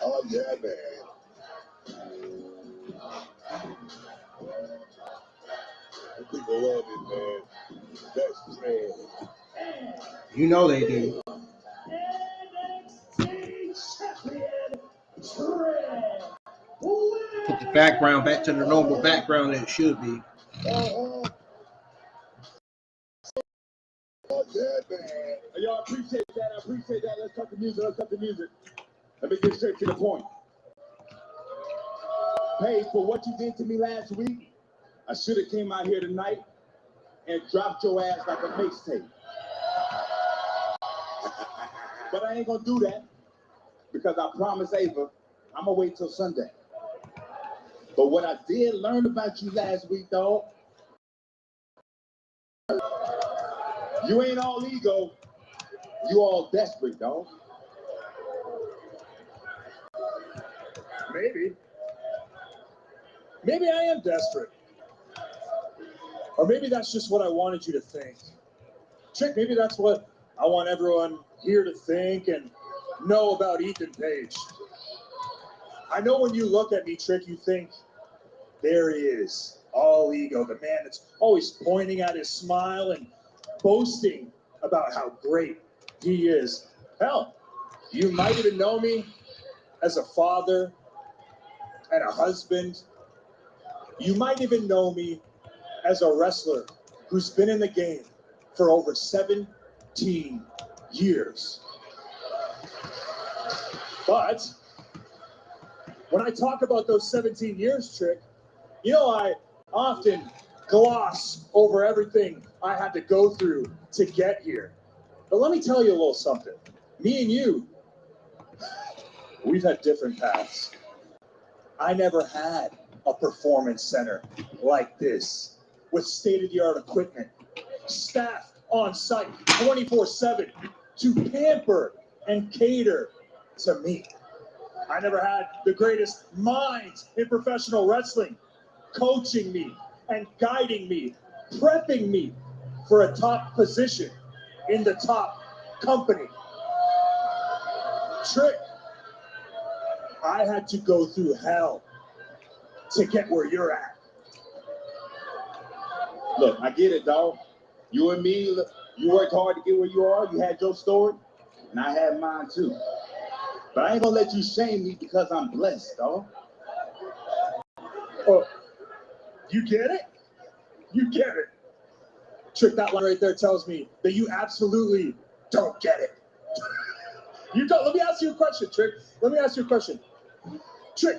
Oh yeah, man. People love it, man. Best friend. You know they do. NXT Champion Perez. Put the background back to the normal background that it should be. Uh-huh. Oh yeah, man. Y'all appreciate that. I appreciate that. Let's cut the music. Let's cut the music. Let me get straight to the point. Hey, for what you did to me last week, I should have came out here tonight and dropped your ass like a mixtape. But I ain't gonna do that because I promised Ava I'm gonna wait till Sunday. But what I did learn about you last week, though, you ain't all ego, you all desperate, dog. Maybe I am desperate. Or maybe that's just what I wanted you to think. Trick, maybe that's what I want everyone here to think and know about Ethan Page. I know when you look at me, Trick, you think, there he is, all ego, the man that's always pointing at his smile and boasting about how great he is. Hell, you might even know me as a father and a husband. You might even know me as a wrestler who's been in the game for over 17 years. But when I talk about those 17 years, Trick, you know, I often gloss over everything I had to go through to get here. But let me tell you a little something. Me and you, we've had different paths. I never had a performance center like this with state-of-the-art equipment, staff on site 24/7 to pamper and cater to me. I never had the greatest minds in professional wrestling coaching me and guiding me, prepping me for a top position in the top company. Trick, I had to go through hell to get where you're at. Look, I get it, dog. You and me, you worked hard to get where you are. You had your story, and I had mine too. But I ain't gonna let you shame me because I'm blessed, dog. Oh, you get it? You get it. Trick, that line right there tells me that you absolutely don't get it. You don't. Let me ask you a question, Trick. Let me ask you a question. Trick,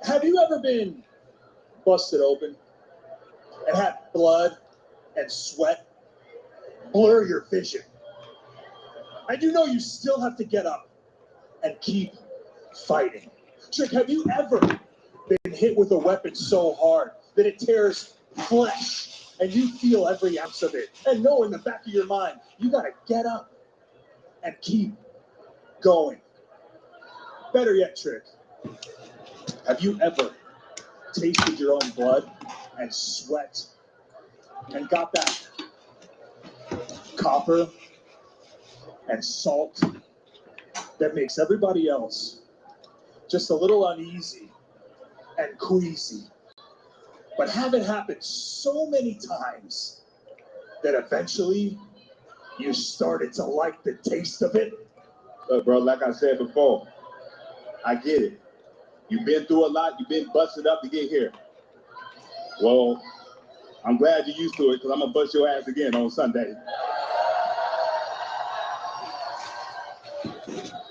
have you ever been busted open and had blood and sweat blur your vision? And you know you still have to get up and keep fighting. Trick, have you ever been hit with a weapon so hard that it tears flesh and you feel every ounce of it and know in the back of your mind you gotta get up and keep going? Better yet, Trick, have you ever tasted your own blood and sweat and got that copper and salt that makes everybody else just a little uneasy and queasy, but have it happen so many times that eventually you started to like the taste of it? Look, bro, like I said before, I get it. You've been through a lot. You've been busted up to get here. Well, I'm glad you're used to it because I'm going to bust your ass again on Sunday.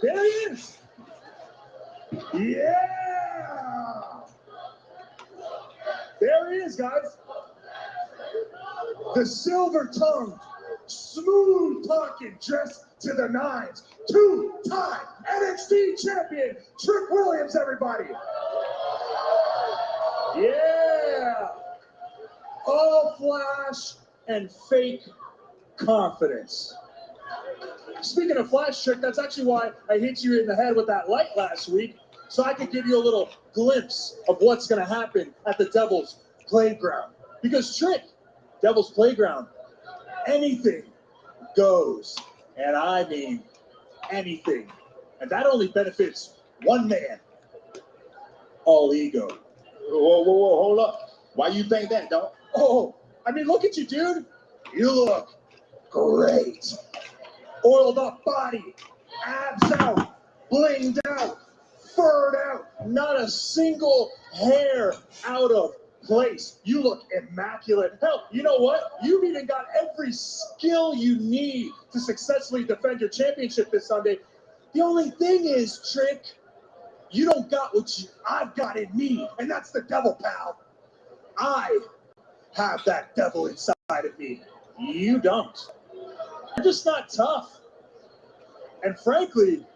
There he is. Yeah. There he is, guys. The silver-tongued, smooth-talking, dressed to the nines, two-time NXT champion, Trick Williams, everybody. Yeah. All flash and fake confidence. Speaking of flash, Trick, that's actually why I hit you in the head with that light last week, so I could give you a little glimpse of what's going to happen at the Devil's Playground. Because Trick, Devil's Playground, anything goes. And I mean anything. And that only benefits one man. All ego. Whoa, hold up. Why you think that, dog? Oh, I mean, look at you, dude. You look great. Oiled up body, abs out, blinged out, furred out, not a single hair out of place. You look immaculate. Hell, you know what? You've even got every skill you need to successfully defend your championship this Sunday. The only thing is, Trick, you don't got what I've got in me, and that's the devil, pal. I have that devil inside of me. You don't. You're just not tough. And frankly,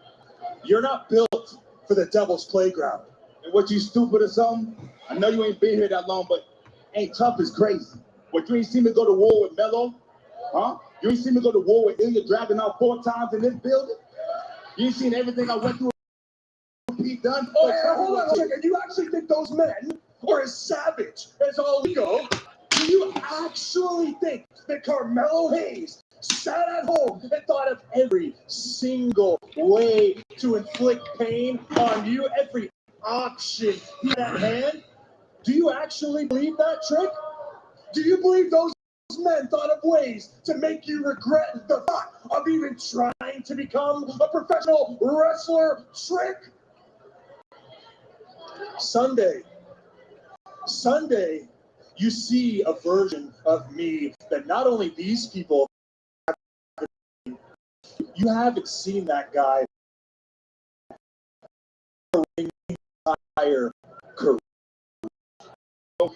you're not built for the Devil's Playground. And what, you stupid or something? I know you ain't been here that long, but ain't tough is crazy. What, you ain't seen me go to war with Melo? Huh? You ain't seen me go to war with Ilya dragging out 4 times in this building? You ain't seen everything I went through with Pete Dunne? Oh, yeah, hold on a second. You actually think those men are as savage as all ego? Do you actually think that Carmelo Hayes sat at home and thought of every single way to inflict pain on you, every option he had at hand? Do you actually believe that, Trick? Do you believe those men thought of ways to make you regret the thought of even trying to become a professional wrestler, Trick? Sunday, you see a version of me that not only these people have, you haven't seen that guy his entire career. You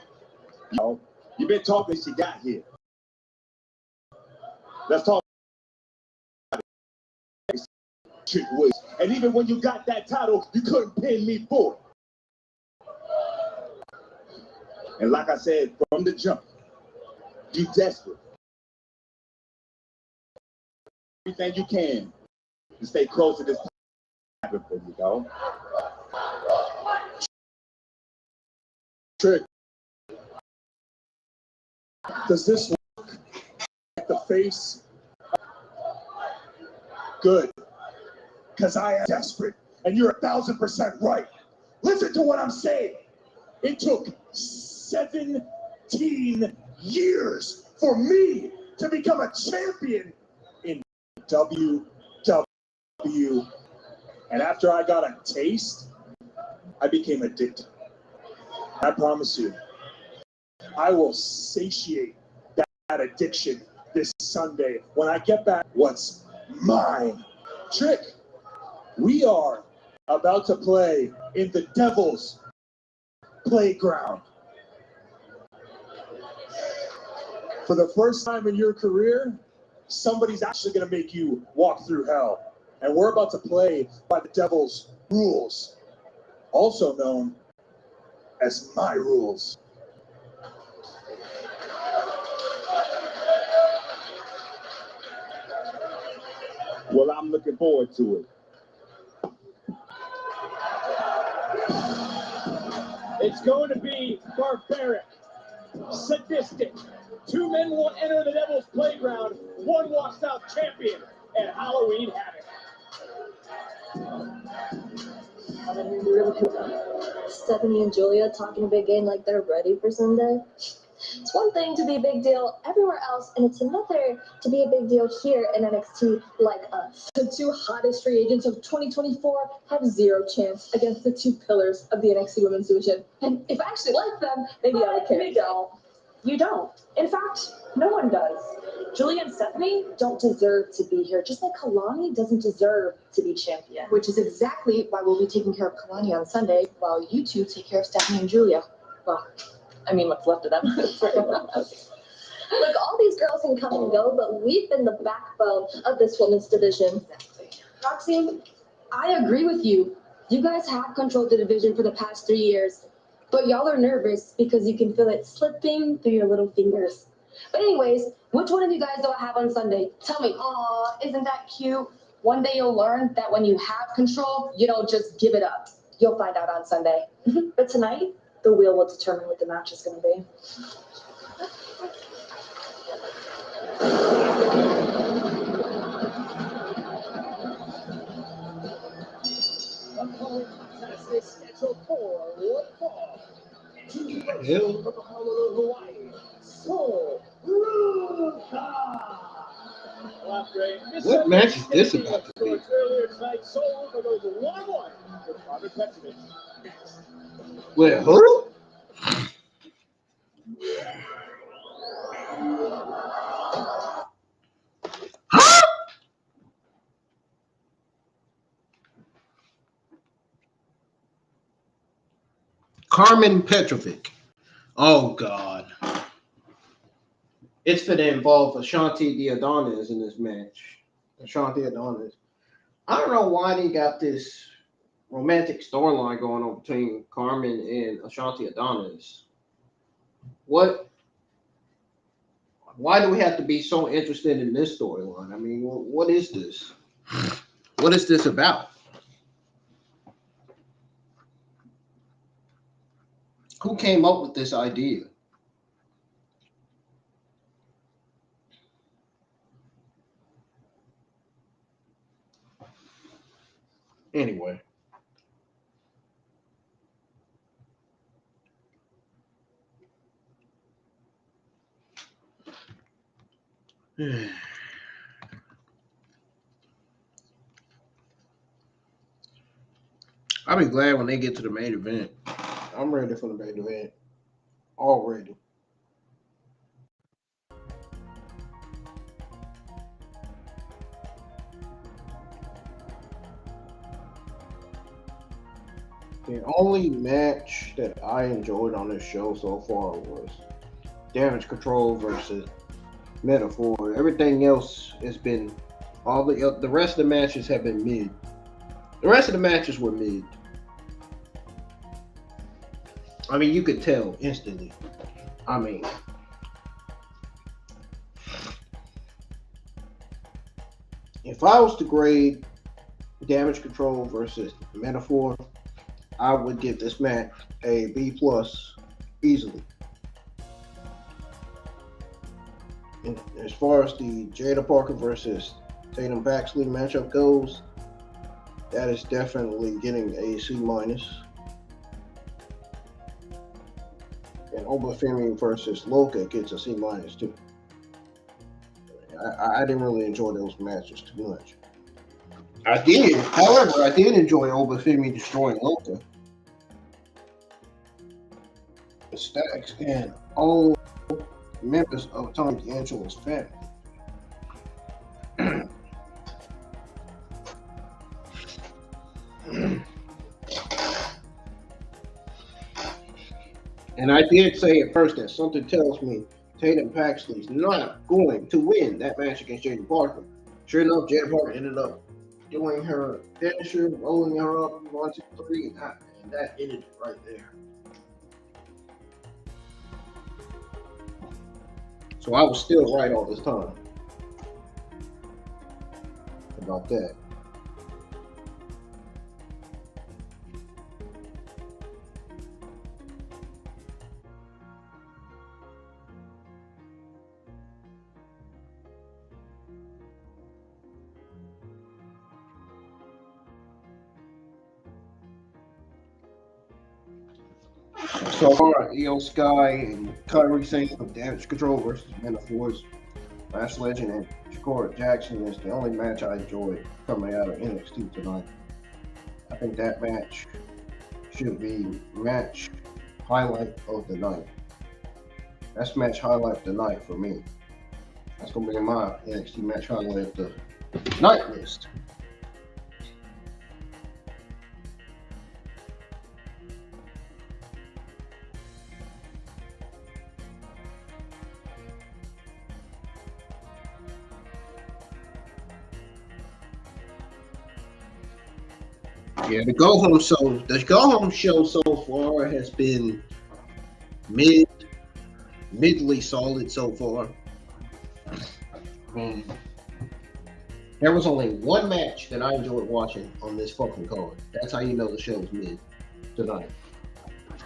know, you've been talking since you got here. Let's talk about it. Trick Williams. And even when you got that title, you couldn't pin me for it. And like I said from the jump, you desperate. Everything you can to stay close to this time for you, dog. Trick, does this work like the face? Good, because I am desperate, and you're 1,000% right. Listen to what I'm saying. It took 17 years for me to become a champion in WWE. And after I got a taste, I became addicted. I promise you, I will satiate that addiction this Sunday when I get back what's mine. Trick, we are about to play in the Devil's Playground. For the first time in your career, somebody's actually going to make you walk through hell. And we're about to play by the Devil's rules, also known as my rules. Well, I'm looking forward to it. It's going to be barbaric, sadistic. 2 men will enter the Devil's Playground. 1 walks out champion at Halloween Havoc. Stephanie and Giulia talking a big game like they're ready for Sunday. It's one thing to be a big deal everywhere else, and it's another to be a big deal here in NXT like us. The 2 hottest free agents of 2024 have 0 chance against the 2 pillars of the NXT Women's Division. And if I actually like them, maybe I would care. You don't. You don't. In fact, no one does. Giulia and Stephanie don't deserve to be here, just like Kalani doesn't deserve to be champion. Which is exactly why we'll be taking care of Kalani on Sunday, while you 2 take care of Stephanie and Giulia. Well, I mean, what's left of them. Look, all these girls can come and go, but we've been the backbone of this women's division. Roxanne, I agree with you. You guys have controlled the division for the past 3 years, but y'all are nervous because you can feel it slipping through your little fingers. But anyways, which one of you guys do I have on Sunday? Tell me. Aw, isn't that cute? One day you'll learn that when you have control, you don't just give it up. You'll find out on Sunday. But tonight, the wheel will determine what the match is going to be. Upcoming contest is scheduled for one fall. Hell. From Honolulu, Hawaii, Soul Luca. What match is this about to be? Earlier tonight, Soul Luca goes 1-1 with Robert Petrovich. Next. Wait, who? Huh? Carmen Petrovic. Oh God. It's going to involve Ashanti the Adonis in this match. Ashanti Adonis. I don't know why they got this romantic storyline going on between Carmen and Ashanti Adonis. What? Why do we have to be so interested in this storyline? I mean, what is this? What is this about? Who came up with this idea? Anyway. I'll be glad when they get to the main event. I'm ready for the main event already. The only match that I enjoyed on this show so far was Damage Control versus Metaphor. Everything else has been the rest of the matches have been mid. The rest of the matches were mid. I mean, you could tell instantly. I mean, if I was to grade Damage Control versus Metaphor, I would give this match a B+ easily. And as far as the Jaida Parker versus Tatum Paxley matchup goes, that is definitely getting a C-. And Oba Femi versus Luca gets a C- too. I didn't really enjoy those matches too much. I did enjoy Oba Femi destroying Luca. Stacks and all members of Tommy D'Angelo's family. And I did say at first that something tells me Tatum Paxley's not going to win that match against Jaida Parker. Sure enough, Jaida Parker ended up doing her finisher, rolling her up 1, 2, 3, and that ended it right there. So I was still right all this time about that. So far, Io Sky and Kairi Sane of Damage Control versus Metaphors, Lash Legend and Cora Jackson is the only match I enjoyed coming out of NXT tonight. I think that match should be match highlight of the night. That's match highlight of the night for me. That's gonna be my NXT match highlight of the night list. Yeah, the go home show so far has been midly solid so far. There was only one match that I enjoyed watching on this fucking card. That's how you know the show's mid tonight.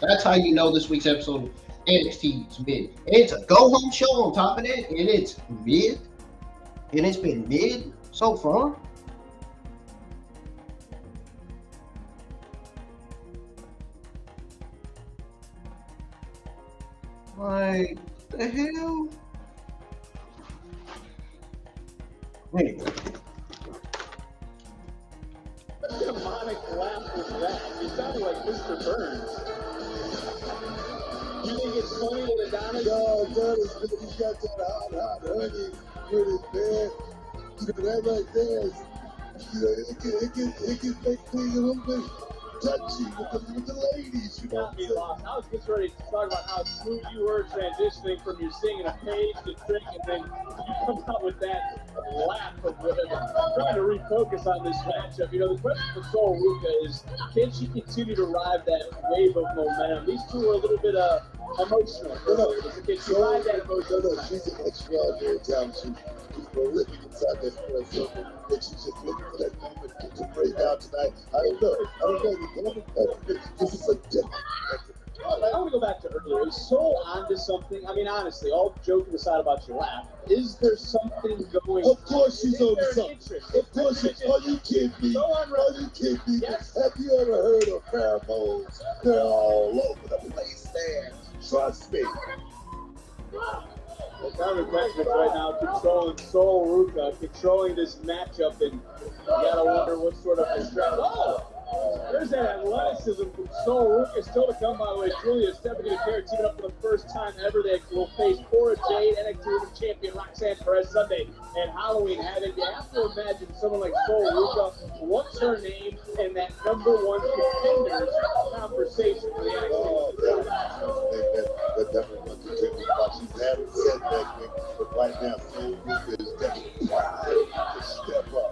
That's how you know this week's episode of NXT is mid. It's a go home show on top of that, and it's mid, and it's been mid so far. Like, what the hell? Anyway. What demonic laugh was that? You sounded like Mr. Burns. You think it's funny that Adonis? No, Adonis, he's got that hot honey with his bed. That right there is, it can make things a little bit touchy with the ladies. You got me lost. I was just ready to talk about how smooth you were transitioning from your singing a page to trick, and then you come out with that laugh of trying to refocus on this matchup. You know, the question for Sol Ruca is, can she continue to ride that wave of momentum? These two are a little bit emotional. Can she ride that emotion? No, she's an extraordinary talent. She's prolific inside that press circle, and she's just looking for that moment to break out tonight. I don't know. This is a different. I want to go back to earlier. Is Sol onto something? I mean, honestly, all joking aside about your laugh, is there something going on? Of course she's onto something. Of course she's. Are you kidding me? Are you kidding me? Yes. Have you ever heard of pheromones? They're all over the place there. Trust me. Well, Carmen Paxley right now controlling Sol Ruca, controlling this matchup, and you gotta wonder what sort of distraction. Oh! There's that athleticism from Sol Ruca. Still to come, by the way. Giulia and Stephanie Vaquer teaming up for the first time ever. They will face Cora, Jade, NXT North Champion Roxanne, Perez Sunday, and Halloween Havoc. You have to imagine someone like Sol Ruca. What's her name in that #1 contenders conversation for the NXT? That definitely wants to take me about. She's had a setback, but right now, Sol Ruca is definitely trying to step up.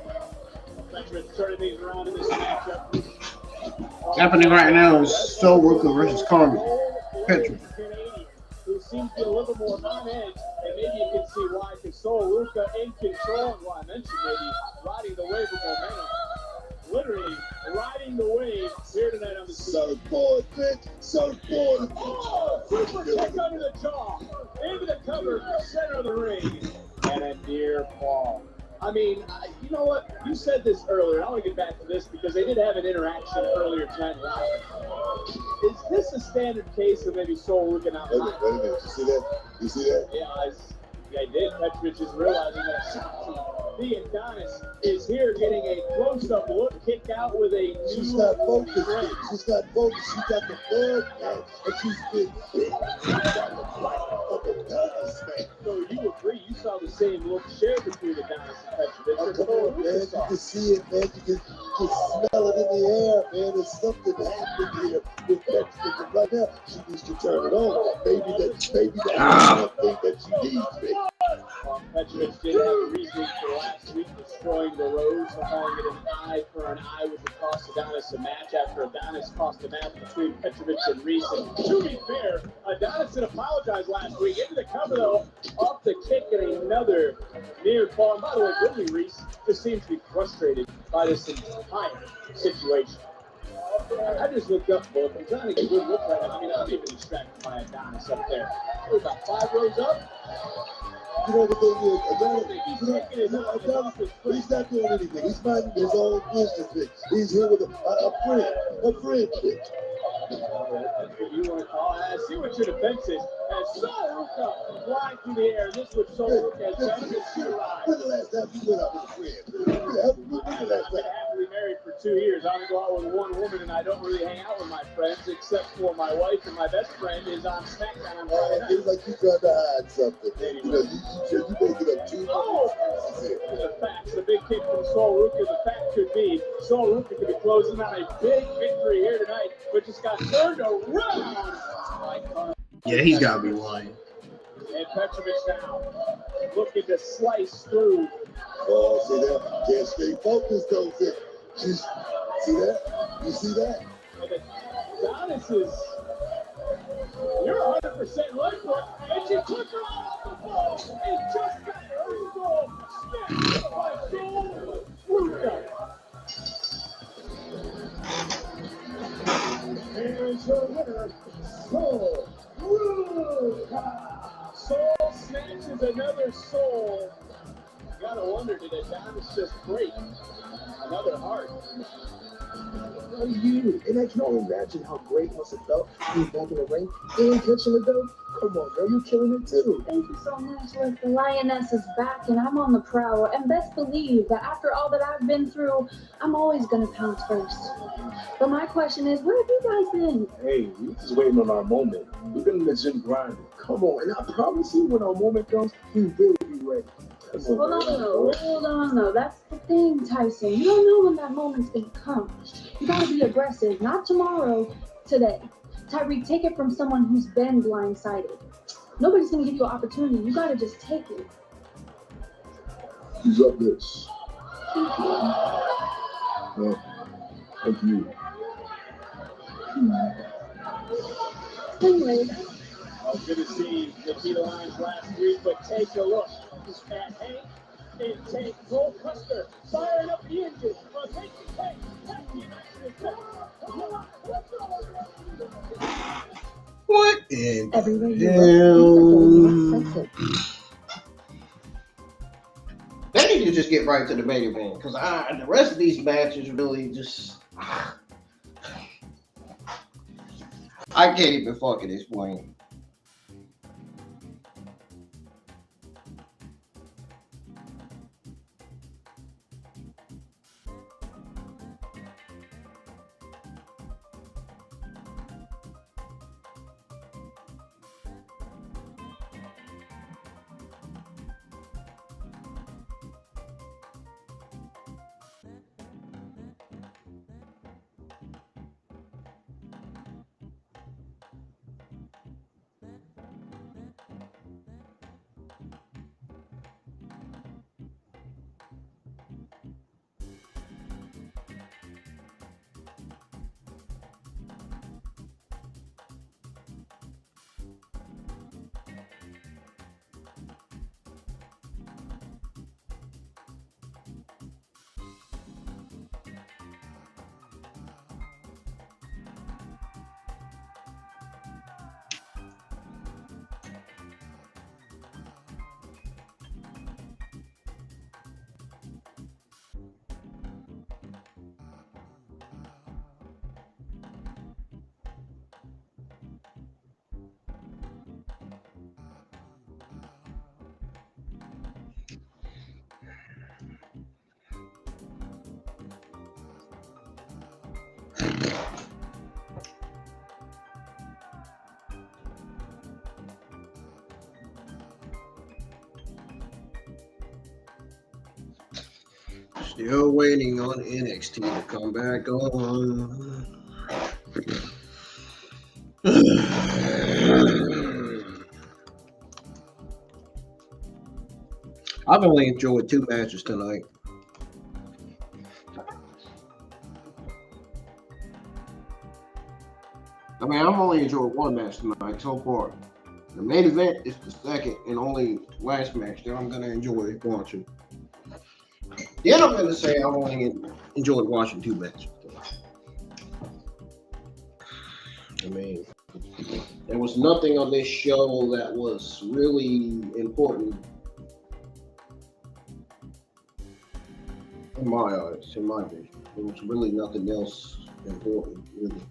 Turning these around in this matchup. Happening right now is Sol Ruca versus Carmen Paxley. Who seems to be a little more on edge, and maybe you can see why, because Sol Ruca in control, and why I mentioned maybe riding the wave of momentum. Literally riding the wave here tonight on the Surfboard, bitch! Surfboard! Oh, super kick under the jaw, into the cover, center of the ring, and a near fall. I mean, you know what? You said this earlier. I want to get back to this because they did have an interaction earlier tonight. Is this a standard case of maybe Sol Ruca not? Wait a minute. You see that? You see that? Yeah, I did. Petrovich is realizing that the Adonis is here getting a close-up look, kicked out with a new. She's not focused. She's got focus. She's got the blood, man, and she's been big. She's got the fight of the Adonis, man. So you agree? You saw the same look shared between Adonis and Petrovich. Oh, come on, man. You can see it, man. You can smell it in the air, man. There's something happening here with Petrovich. And right now, she needs to turn it on. Maybe that's something that she needs, man. Petrovich did have a reason for last week destroying the Rose, calling it an eye for an eye, which would cost Adonis a match after Adonis cost a match between Petrovich and Reese. And to be fair, Adonis did apologize last week. Into the cover, though, off the kick and another near fall. And by the way, Billy Reese just seems to be frustrated by this entire situation. I just looked up, both. I'm trying to get a good look right now. I mean, I'm even distracted by Adonis up there. We're about 5 rows up. You know the thing is, Adonis, he's not doing anything. He's minding his own business. He's here with a friend. You want to call? I see what your defense is. As Sol Ruca flying through the air, this would Sol Ruca has done his shoe ride. When the last time you went out with a friend? I've been happily married for 2 years. I only go out with one woman, and I don't really hang out with my friends, except for my wife, and my best friend is on SmackDown on Friday night. It's like you tried to hide something. You know, you make it up too much. The facts, the big kick from Sol Ruca. The fact could be Sol Ruca could be closing on a big victory here tonight, but just got turned around by Cargill. Yeah, he's got to be lying. And Petrovich now looking to slice through. Oh, see that? Can't stay focused, though. She's See that? You see that? And the goddesses, you're 100% right for it. And she took her off the ball and just got her goal. Snatched by Soul Luca. Here's your winner, Soul Luca. Soul snatches another soul. You gotta wonder, did Adonis just break another heart? Are you? And I can only imagine how great it must have felt being back in the ring and catching the dove. Come on, girl, you're killing it too. Thank you so much. Look, the lioness is back and I'm on the prowl. And best believe that after all that I've been through, I'm always going to pounce first. But my question is, where have you guys been? Hey, we just waiting on our moment. We've been in the gym grinding. Come on, and I promise you, when our moment comes, we will be ready. Hold on though. That's the thing, Tyson. You don't know when that moment's going to come. You got to be aggressive. Not tomorrow, today. Tyreek, take it from someone who's been blindsided. Nobody's going to give you an opportunity. You got to just take it. He's up this. Thank you. Yeah. Thank you. Anyway. Good to see Nikita Lyons last week, but take a look at Hank and Tank Cole Custer firing up the engine. Hank and Tank, What in Everywhere you hell? They need to just get right to the main event, because the rest of these matches really just I can't even fucking explain. Still waiting on NXT to come back on. I've only enjoyed 2 matches tonight. I mean, I've only enjoyed 1 match tonight so far. The main event is the second and only last match that I'm going to enjoy watching. Then I'm going to say I've only enjoyed watching 2 matches. I mean, there was nothing on this show that was really important in my eyes, in my vision. There was really nothing else important, really.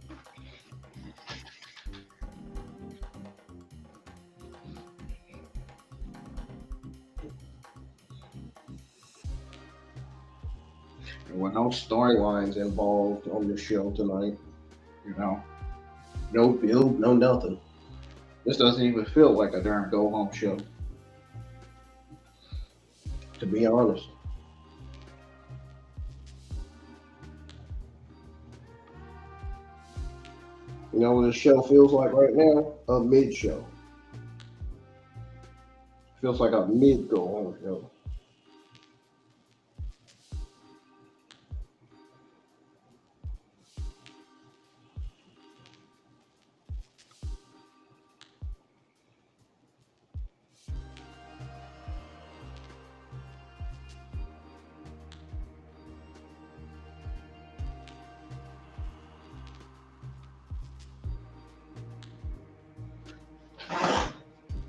There were no storylines involved on the show tonight. You know, no build, no nothing. This doesn't even feel like a darn go-home show, to be honest. You know what this show feels like right now? A mid-show. Feels like a mid-go-home show.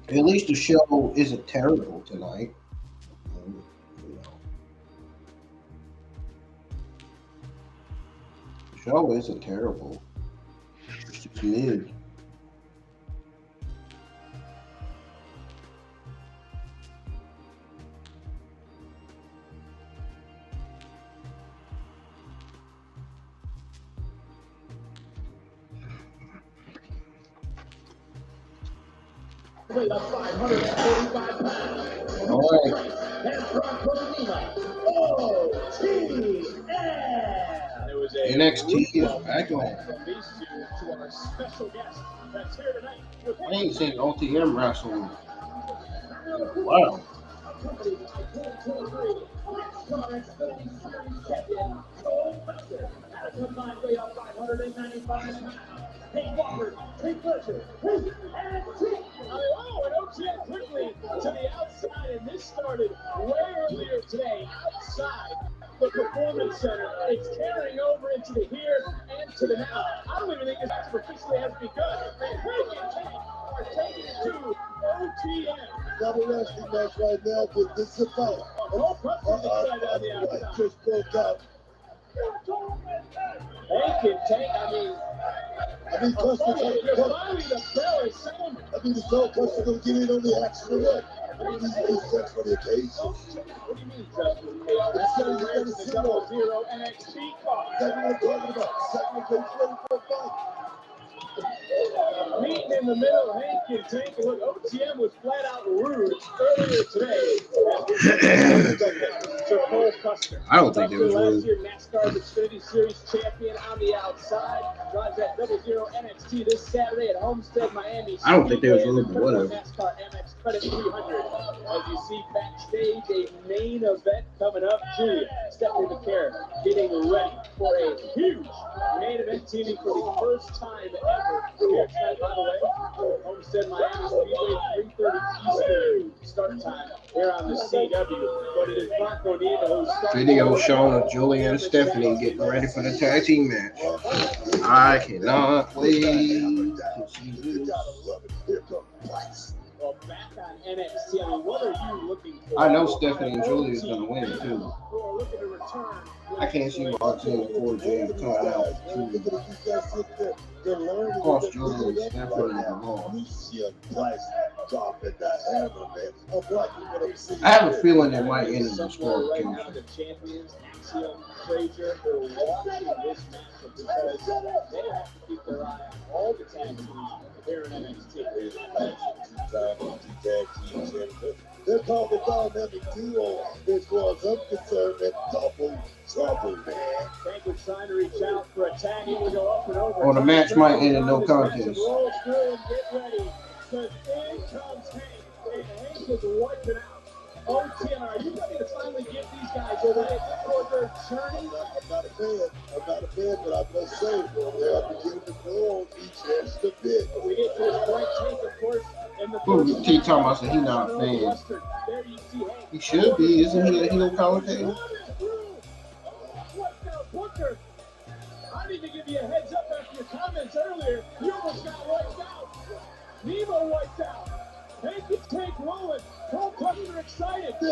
At least the show isn't terrible tonight. The show isn't terrible. It's just mid. Weighed up 545 pounds. All right. And from Colima, OTM. It was a NXT is back on. from these two to our special guest that's here tonight. I ain't seen OTM wrestle. Wow. Accompanied by 2023 NXT Series champion Cole Buster at a combined weight of 595 pounds. Hey, Walker, hey, Fletcher, hey, and Tick. Oh, and OTM quickly to the outside, and this started way earlier today outside the Performance Center. It's carrying over into the here and to the now. I don't even think this match officially has begun. And Hank and Tank are taking it to OTM. Not a wrestling match right now, but this is a fight. Cole Buster's excited on the What outside. just broke out. Hank and Tank, Custer's you're finally the bell is sounding. the Cole Custer's gonna get in on the action or what? He's set for the occasion. What do you mean, Justin? That's what he's ready for the 0 NXT card. That's what I'm talking about. Second place ready for a fight. Meeting in the middle, Hank and Tank. And look, OTM was flat out rude earlier today. To Cole Custer. I don't think it was Last rude. year, NASCAR Xfinity Series champion on the outside. Drives that 0 NXT this Saturday at Homestead, Miami. I don't think they was rude, but whatever. NASCAR MX Credit 300. As you see backstage, a main event coming up. Giulia, Stephanie Vaquer getting ready for a huge main event TV for the first time ever. Here tonight, by the way, Homestead, Miami Speedway, 3:30 Eastern start time here on the CW. But it is Bronco Neva who's starting. Video showing of Giulia and Stephanie getting ready for the tag team match. I cannot wait to see this. Well, back on NXT, I mean, what are you looking for? I know Stephanie and Giulia is going to win, too. Who are looking to return. I can't see Roxanne and Cora Jade coming out. Of course, Giulia and Stephanie are wrong. I have a feeling they might end in Right now, disqualification. the champions, Axiom, Frazier, are watching this matchup because they have to keep their eye on all the tag teams here in NXT. They're called the dynamic duo as far as I'm concerned. That double trouble, man. Tank was trying to reach out for a tag. He would go up and over. Or the match might end in no contest. Rolls through and get ready. Because in comes Hank. And Hank is wiping out. OTM, are you ready to finally get these guys over there for their journey? I'm not a fan, but I must say, they are beginning to grow on each extra bit. We get to this point, Tank, of course, in the Who T talking about said he not a fan? There you see Hank. He should be. Isn't he a heel commentator? Booker, I need to give you a heads up after your comments earlier. You almost got wiped out. Nemo wiped out. Hank and Tank rolling. Cole Custer excited. To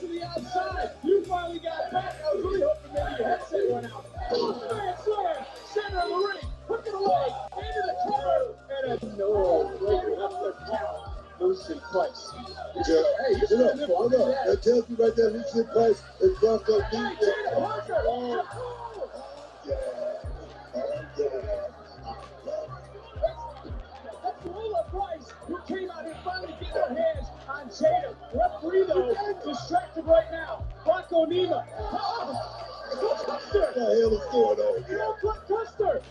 the outside. You finally got back. I was really hoping maybe your headset went out. Man slam. Center of the ring. Hook it away. Into the cover. And a no breaker up the count. Lucy Price. Yeah. Hey, hold up. That tells me right there, Lucy Price is Bronco Neva. That's Lola Vice, who came out here finally getting her hands on Jada. Referee, though, distracted right now. Bronco Neva. Custer. What the hell is going on here? Custer.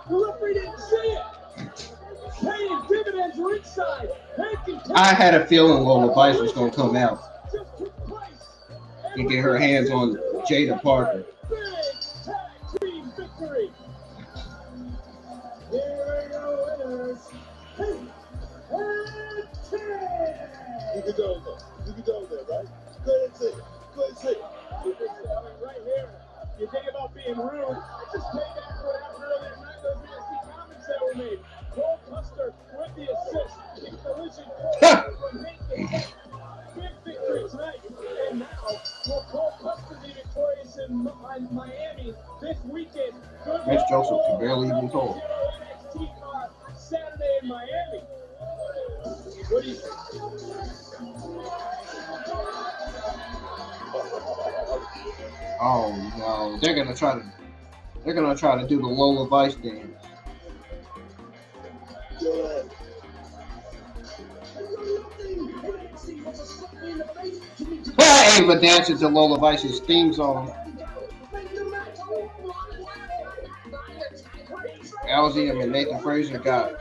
The referee didn't see it. Paying dividends ringside. I had a feeling Lola Vice was going to come out and get her hands on Jaida Parker. Big tag team victory. Here are your winners. Hey, and 10. You can go there, right? Go ahead and say it. Right here. You think about being rude. Just take back what happened earlier tonight. Those nasty comments that were made. Cole Custer with the assist. The collision from Miami this weekend. Miss Joseph can barely even talk. NXT Saturday in Miami. What do you think? Oh no, they're gonna try to do the Lola Vice dance. Ava dancing to Lola Vice's theme song. LZM and Nathan Frazier got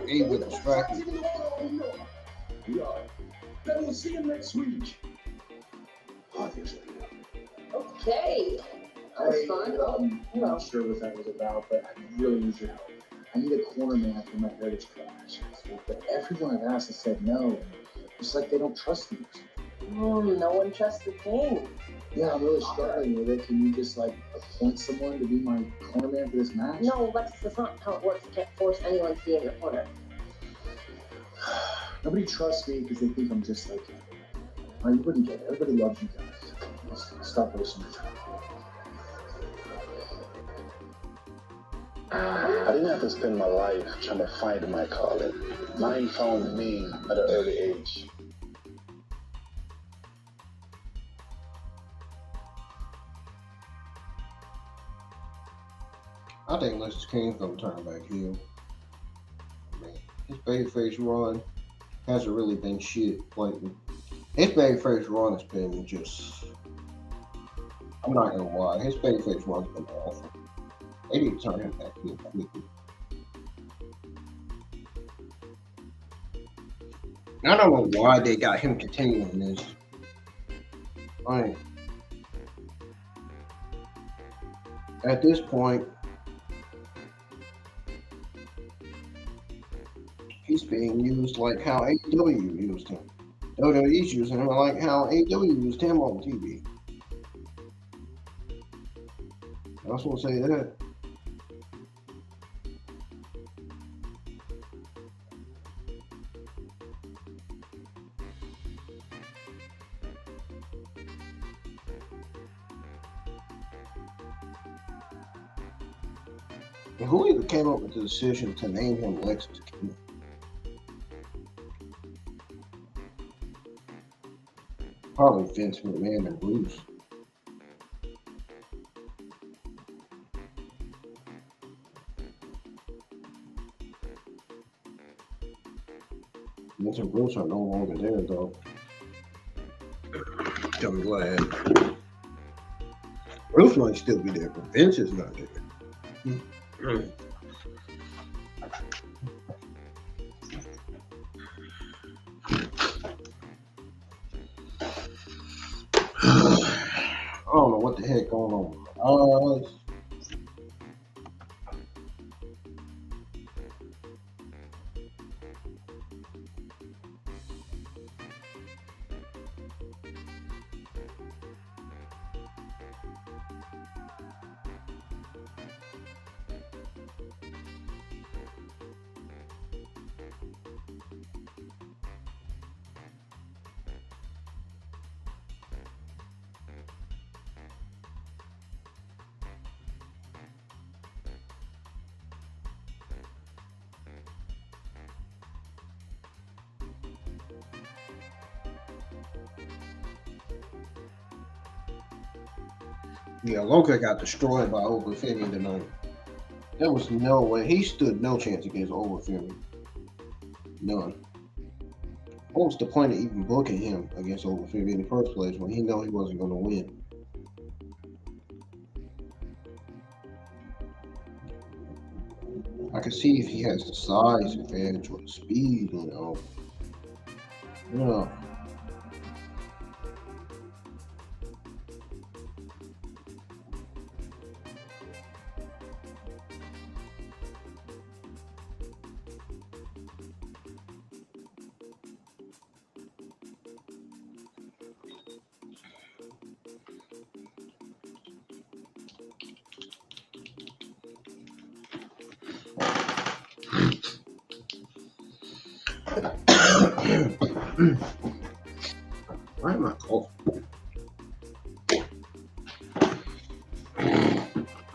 Ava distracted. Then we'll see you next week. Okay. That was fun. I'm not sure what that was about, but I really need your help. I need a corner man for my Heritage Clash. But everyone I've asked has said no. It's like they don't trust me. No one trusts the king. Yeah, I'm really struggling with it. Can you just appoint someone to be my corner man for this match? No, that's not how it works. You can't force anyone to be in your corner. Nobody trusts me because they think I'm just like you. You wouldn't get it. Everybody loves you guys. Stop wasting your time. I didn't have to spend my life trying to find my calling. Mine found me at an early age. I think Lexus King's gonna turn back heel. His babyface run hasn't really been shit lately. His babyface run has been just, I'm not gonna lie, his babyface run's been awful. They need to turn him back heel quickly. I don't know why they got him continuing this. At this point, he's being used like how AEW used him. WWE's using him like how AEW used him on TV. I just want to say that. And who even came up with the decision to name him Lexus King? Probably Vince McMahon and Bruce. Vince and Bruce are no longer there, though. I'm glad. Bruce might still be there, but Vince is not there. I don't know what the heck going on with my eyes. Yeah, Luca got destroyed by Oba Femi tonight. There was no way. He stood no chance against Oba Femi. None. What was the point of even booking him against Oba Femi in the first place when he knew he wasn't going to win? I can see if he has the size advantage or the speed, you know. Yeah. Why am I coughing?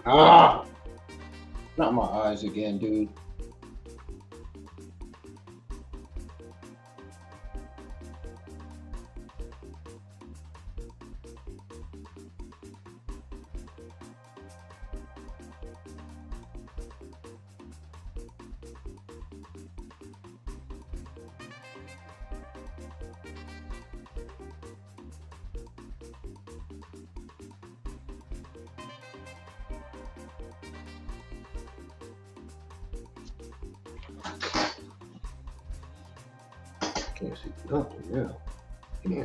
Ah! Not my eyes again, dude. Can't see nothing now. Yeah.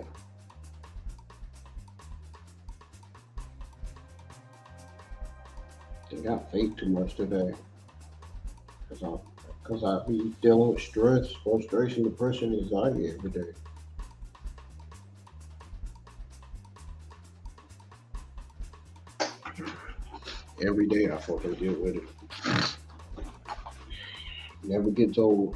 I think I fake too much today. Cause I be dealing with stress, frustration, depression, anxiety every day. Every day I fucking deal with it. Never gets old.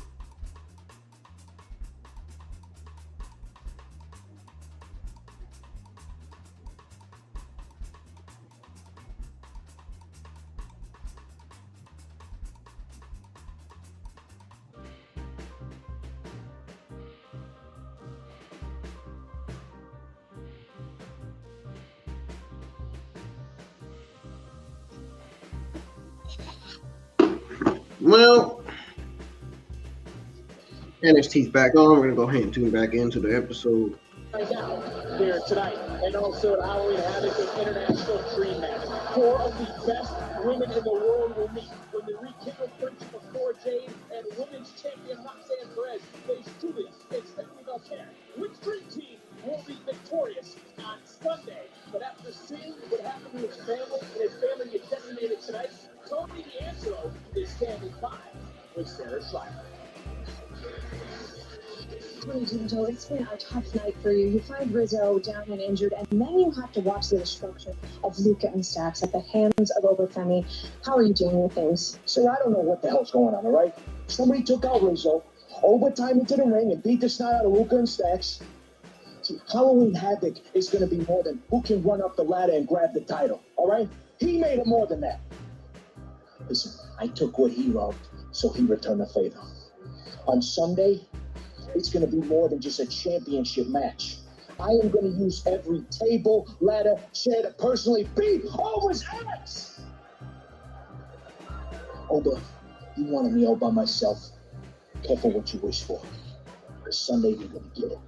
Well, NXT's back on. We're gonna go ahead and tune back into the episode. Right now, here tonight, and also at Halloween Havoc with International Dream Match. 4 of the best women in the world will meet when the rekindled friendship of Cora, Jade, and women's champion Roxanne Perez face Giulia and Stephanie Vaquer. Which dream team will be victorious on Sunday? But after seeing what happened to his family and his family get decimated tonight, Tony D'Angelo is standing by with Sarah Schreiber. D'Angelo, it's been a tough night for you. You find Rizzo down and injured, and then you have to watch the destruction of Luca and Stax at the hands of Oba Femi. How are you dealing with things? See, I don't know what the hell's going on, all right? Somebody took out Rizzo, overtime into the ring, and beat the snot out of Luca and Stax. See, Halloween Havoc is going to be more than who can run up the ladder and grab the title, all right? He made it more than that. Listen, I took what he loved, so he returned the favor. On Sunday, it's going to be more than just a championship match. I am going to use every table, ladder, chair to personally beat Oba's ass. Oba, you wanted me all by myself. Careful what you wish for. Because Sunday you're going to get it.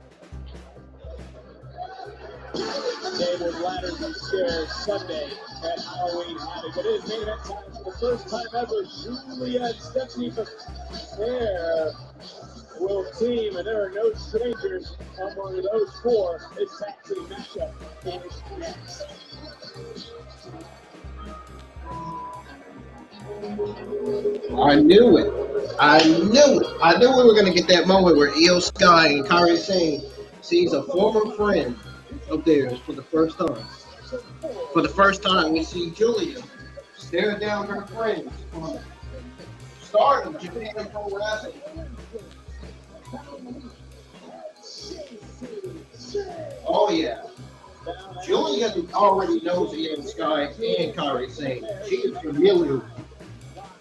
David ladders and stairs Sunday at Halloween Havoc. It is main event time for the first time ever. Giulia and Stephanie Vaquer will team, and there are no strangers among those 4. It's tag team matchup is next. I knew it. I knew it. I knew we were gonna get that moment where Io Sky and Kairi Sane sees a former friend of theirs for the first time. For the first time, we see Giulia stare down her friends from stardom, Japan Pro Wrestling. Oh yeah. Giulia already knows Io Sky and Kairi Sane. She is familiar.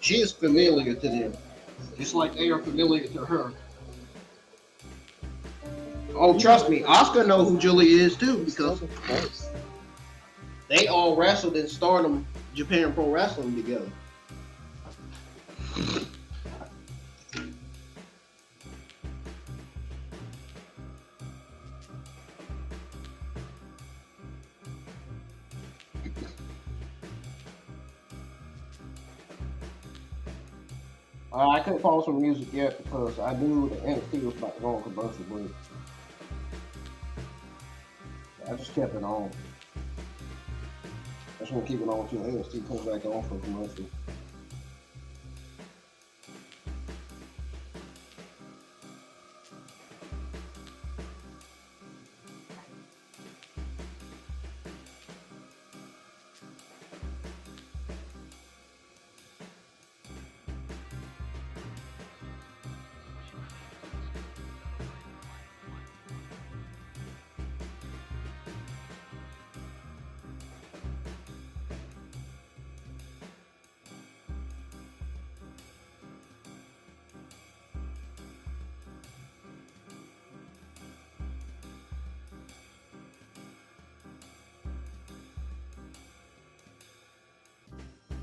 She is familiar to them, just like they are familiar to her. Oh, trust me, Asuka knows who Giulia is too, because they all wrestled in Stardom Japan Pro Wrestling together. I couldn't follow some music yet because I knew the NXT was about to go on commercial break. I just kept it on. I just want to keep it on until NXT comes back on for commercial.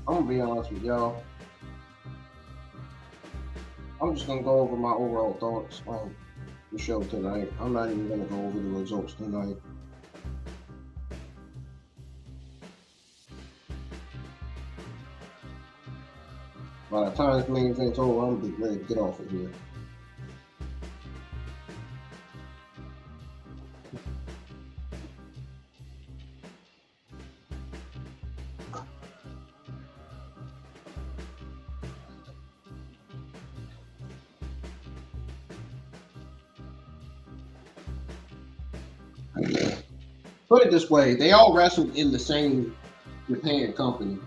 I'm gonna be honest with y'all. I'm just gonna go over my overall thoughts on the show tonight. I'm not even gonna go over the results tonight. By the time this main event's over, I'm gonna be ready to get off of here. Put it this way, they all wrestled in the same Japan company.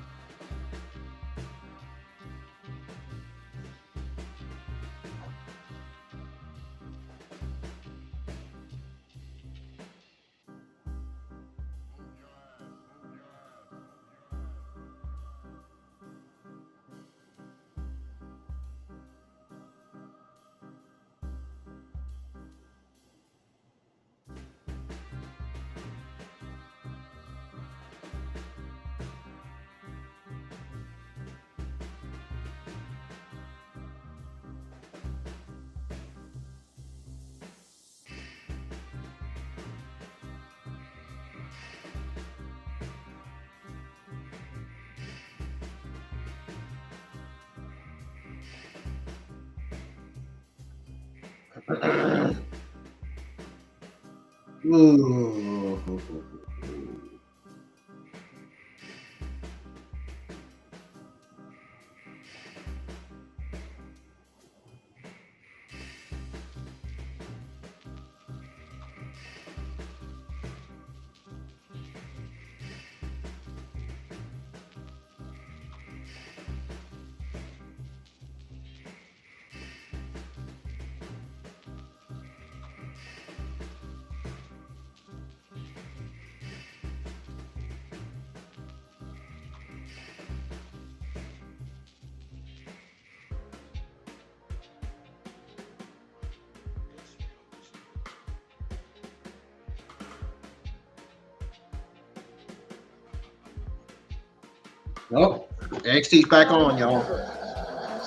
Oh, NXT's back on, y'all.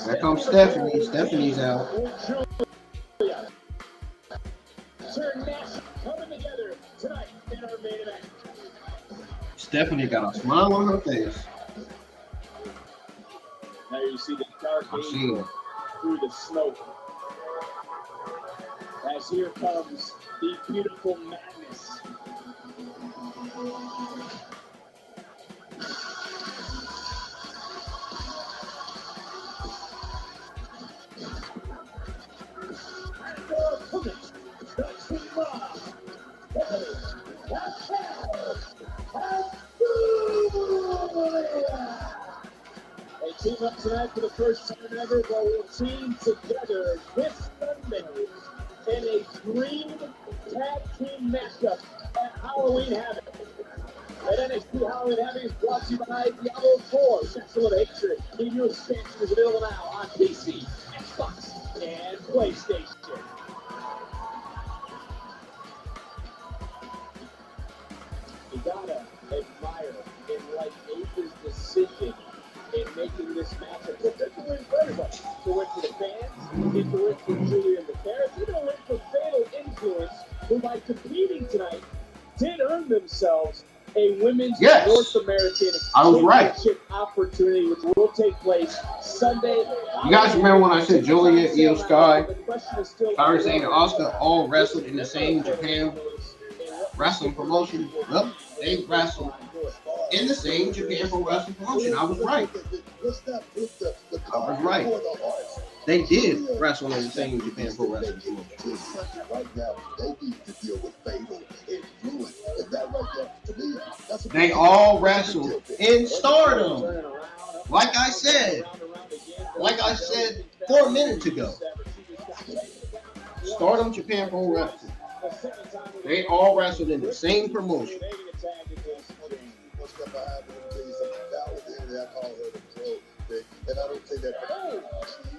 There comes Stephanie. Stephanie's out. Stephanie got a smile on her face. Now you see the dark through the smoke. As here comes the beautiful madness. They team up tonight for the first time ever. They will team together this Sunday in a dream tag team matchup at Halloween Havoc. At NXT Halloween Havoc is brought to you by Diablo 4. Festival of Hatred. The new expansion is available now on PC, Xbox, and PlayStation. You gotta admire and like Nathan's decision in making this matchup. It's a win for everybody. It's a win for the fans. It's a win for Giulia and Vaquer. It's even a win for Fatal Influence, who by competing tonight did earn themselves a women's North American championship opportunity, which will take place Sunday. You guys remember when I said Giulia, Io Sky, Kairi, Sane, and Asuka all wrestled in the same Japan wrestling promotion? Well, they wrestled in the same Japan Pro Wrestling promotion. I was right. They did wrestle in the same Japan Pro Wrestling promotion. Right now, they need to deal with Fatal Influence. And that right there, to me, that's they all wrestled in Stardom. Like I said 4 minutes ago. Stardom Japan Pro Wrestling. They all wrestled in the same promotion.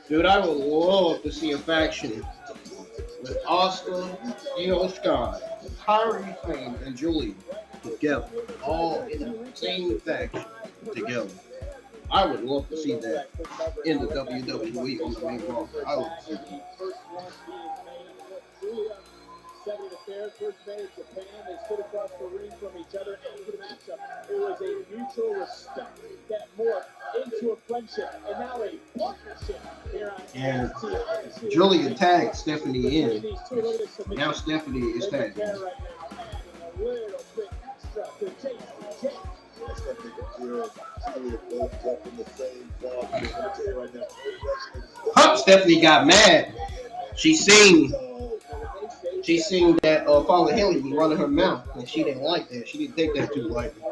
Dude, I would love to see a faction with Asuka, Io Sky, Kairi, Sane, and Giulia together, all in the same faction together. I would love to see that in the WWE on the main roster. I would see that. Stephanie Vaquer first met in Japan. They stood across the ring from each other after the matchup. It was a mutual respect that morphed into a friendship and now a partnership here on And NXT. Giulia tagged Stephanie in. Now Stephanie is tagged in. Right now, adding a little bit extra to Jade. Stephanie Vaquer and Giulia both jumping the same ball. I'm gonna tell you right now, Huh, Stephanie got mad. She seen that Father Haley was running her mouth, and she didn't like that. She didn't take that too lightly.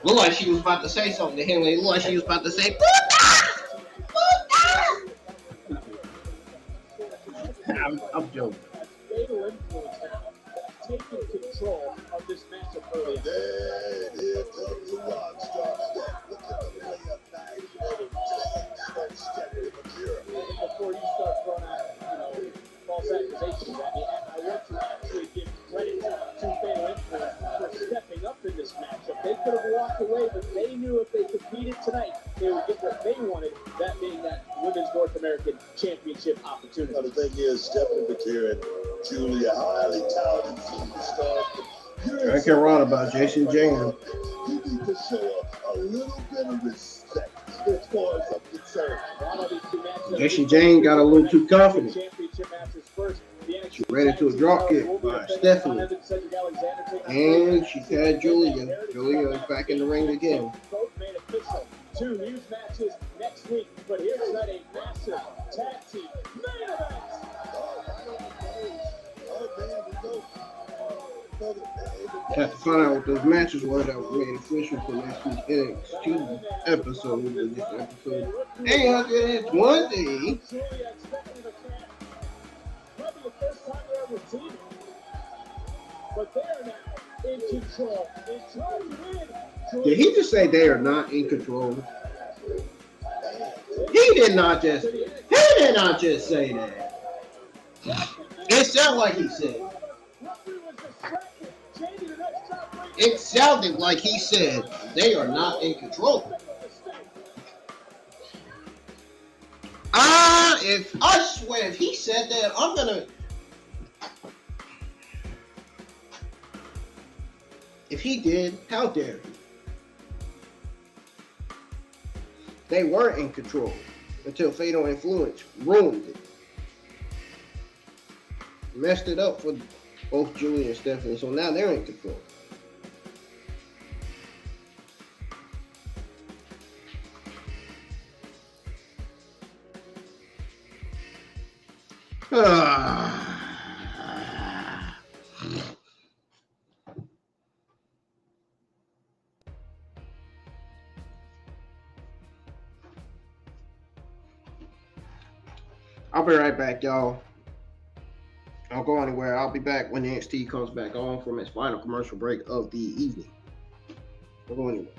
Looked like she was about to say something to Haley. It looked like she was about to say, I'm joking. Taking control of this matchup early. here comes the rock star. Look at the layup back. Stephanie Vaquer. Before you start throwing out, false accusations at me, I want to actually give credit to Fatal Influence for stepping up in this matchup. They could have walked away, but they knew if they competed tonight, they would get what they wanted, that being that Women's North American Championship opportunity. Now, the thing is, Stephanie Vaquer and Giulia, highly talented superstars. I can't run about Jason James. You need to show a little bit of respect as far as I'm concerned. Jason James got a little too confident. Championship matches first. She ready to a drop kick by Stephanie. And she had Giulia. Giulia is back in the ring again. Both made official. 2 huge matches next week, but here's tonight a massive tag team main event. Have to find out what those matches were that were made official for next week's NXT episode. This episode 820. Probably the first time they're ever seen it. But they're now in control. And trying to win. Did he just say they are not in control? He did not just say that. It sounded like he said. It sounded like he said they are not in control. I swear, if he said that, I'm gonna. If he did, how dare he? They weren't in control until Fatal Influence ruined it. Messed it up for both Giulia and Stephanie, so now they're in control. I'll be right back, y'all. Don't go anywhere. I'll be back when NXT comes back on from its final commercial break of the evening. Don't go anywhere.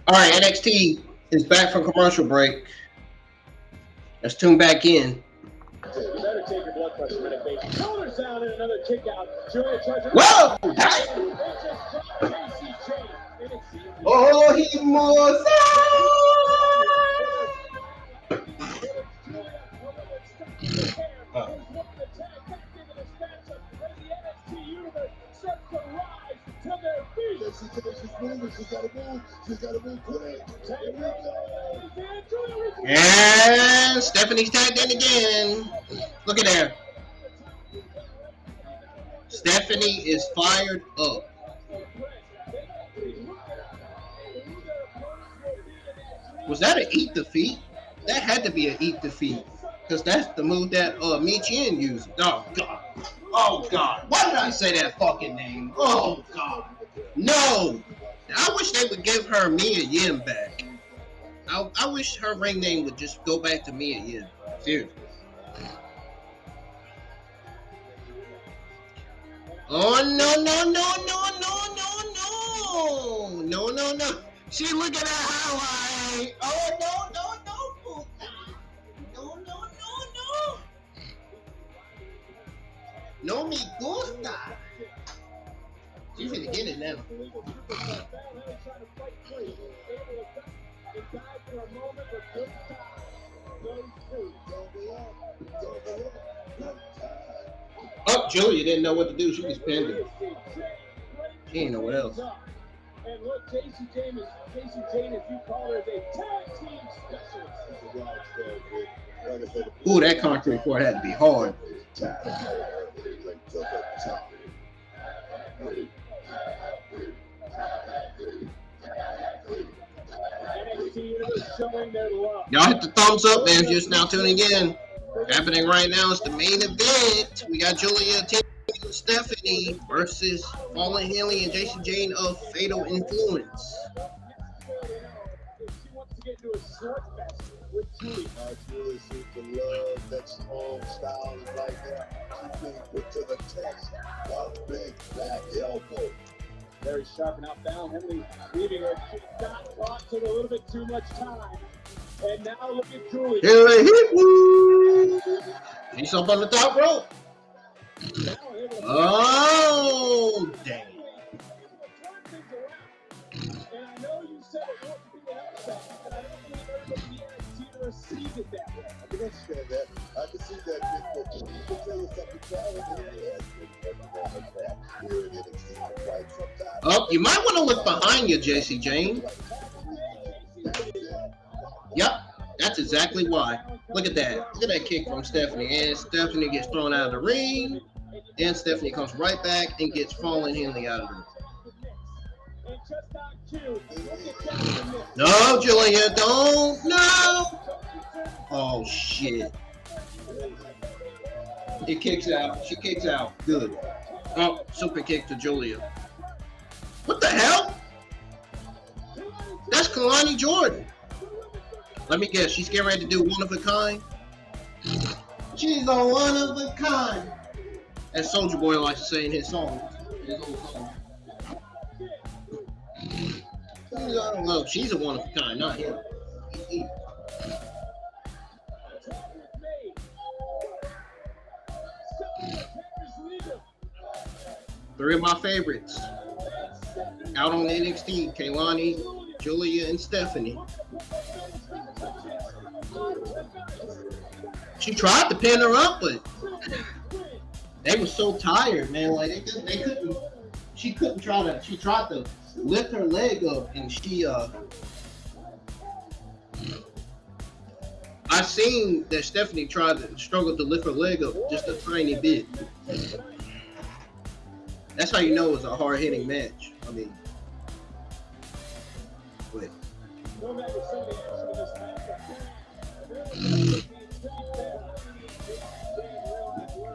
All right, NXT is back from commercial break. Let's tune back in. You better take your blood pressure medication. Shoulders down and another kick out. Giulia tries to. Whoa! They just dropped Casey Jade. And it seems Oh, he moves She's got to move. She's got to move quick. Here we go. And Stephanie's tagged in again. Look at there. Stephanie is fired up. Was that an eat defeat? That had to be an eat defeat. Because that's the move that Michin used. Oh, God. Oh, God. Why did I say that fucking name? Oh, God. No. I wish they would give her Mia Yim back. I wish her ring name would just go back to Mia Yim. Seriously. Oh, no, no, no, no, no, no, no. No, no, no. See, look at that highlight. Oh, no, no, no. No, no, no, no. No me gusta. She's gonna get it now. Oh, Giulia didn't know what to do. She was pending. She didn't know what else. And look, Casey Jane, as you call her, is a tag team specialist. Ooh, that concrete court had to be hard. Y'all hit the thumbs up, man. Just now tuning in. Happening right now is the main event. We got Giulia and Stephanie versus Fallen Haley and Jason Jane of Fatal Influence. Giulia seems to love that strong style like that. She's being put to the test. A big back elbow. Very sharp and outbound. Henley leaving her. She got caught, took a little bit too much time. And now look at Giulia. She's up on the top rope. Oh, dang. And I know you said it won't be an upset, but I don't believe everybody in NXT receives it that way. I can understand that. I can see that. But you can tell you something. Here in NXT for quite some time. Oh, you might want to look behind you, JC Jane. Yep, that's exactly why. Look at that. Look at that kick from Stephanie. And Stephanie gets thrown out of the ring. And Stephanie comes right back and gets Fallen Haley out of the ring. No, Giulia, don't. No. Oh, shit. It kicks out. She kicks out. Good. Oh, super kick to Giulia. What the hell? That's Kalani Jordan. Let me guess. She's getting ready to do one of a kind. She's a one of a kind. As Soulja Boy likes to say in his song. His old song. Well, she's a one of a kind, not him. Three of my favorites out on NXT: Kaylani, Giulia, and Stephanie. She tried to pin her up, but they were so tired, man. Like they couldn't. She couldn't try to. She tried to lift her leg up, and she. I seen that Stephanie tried to struggle to lift her leg up just a tiny bit. That's how you know it's a hard-hitting match. I mean, wait.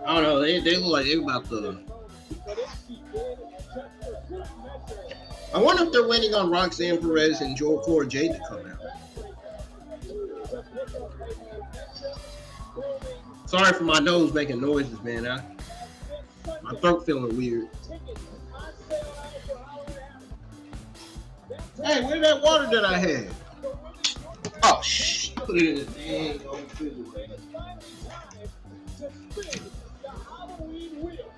I don't know. They look like they're about to. I wonder if they're waiting on Roxanne, Perez, and Cora Jade to come out. Sorry for my nose making noises, man. My throat feeling weird. Hey, where's that water that I had? Oh, shh. Put it in the dang old refrigerator. To spin the Halloween wheel.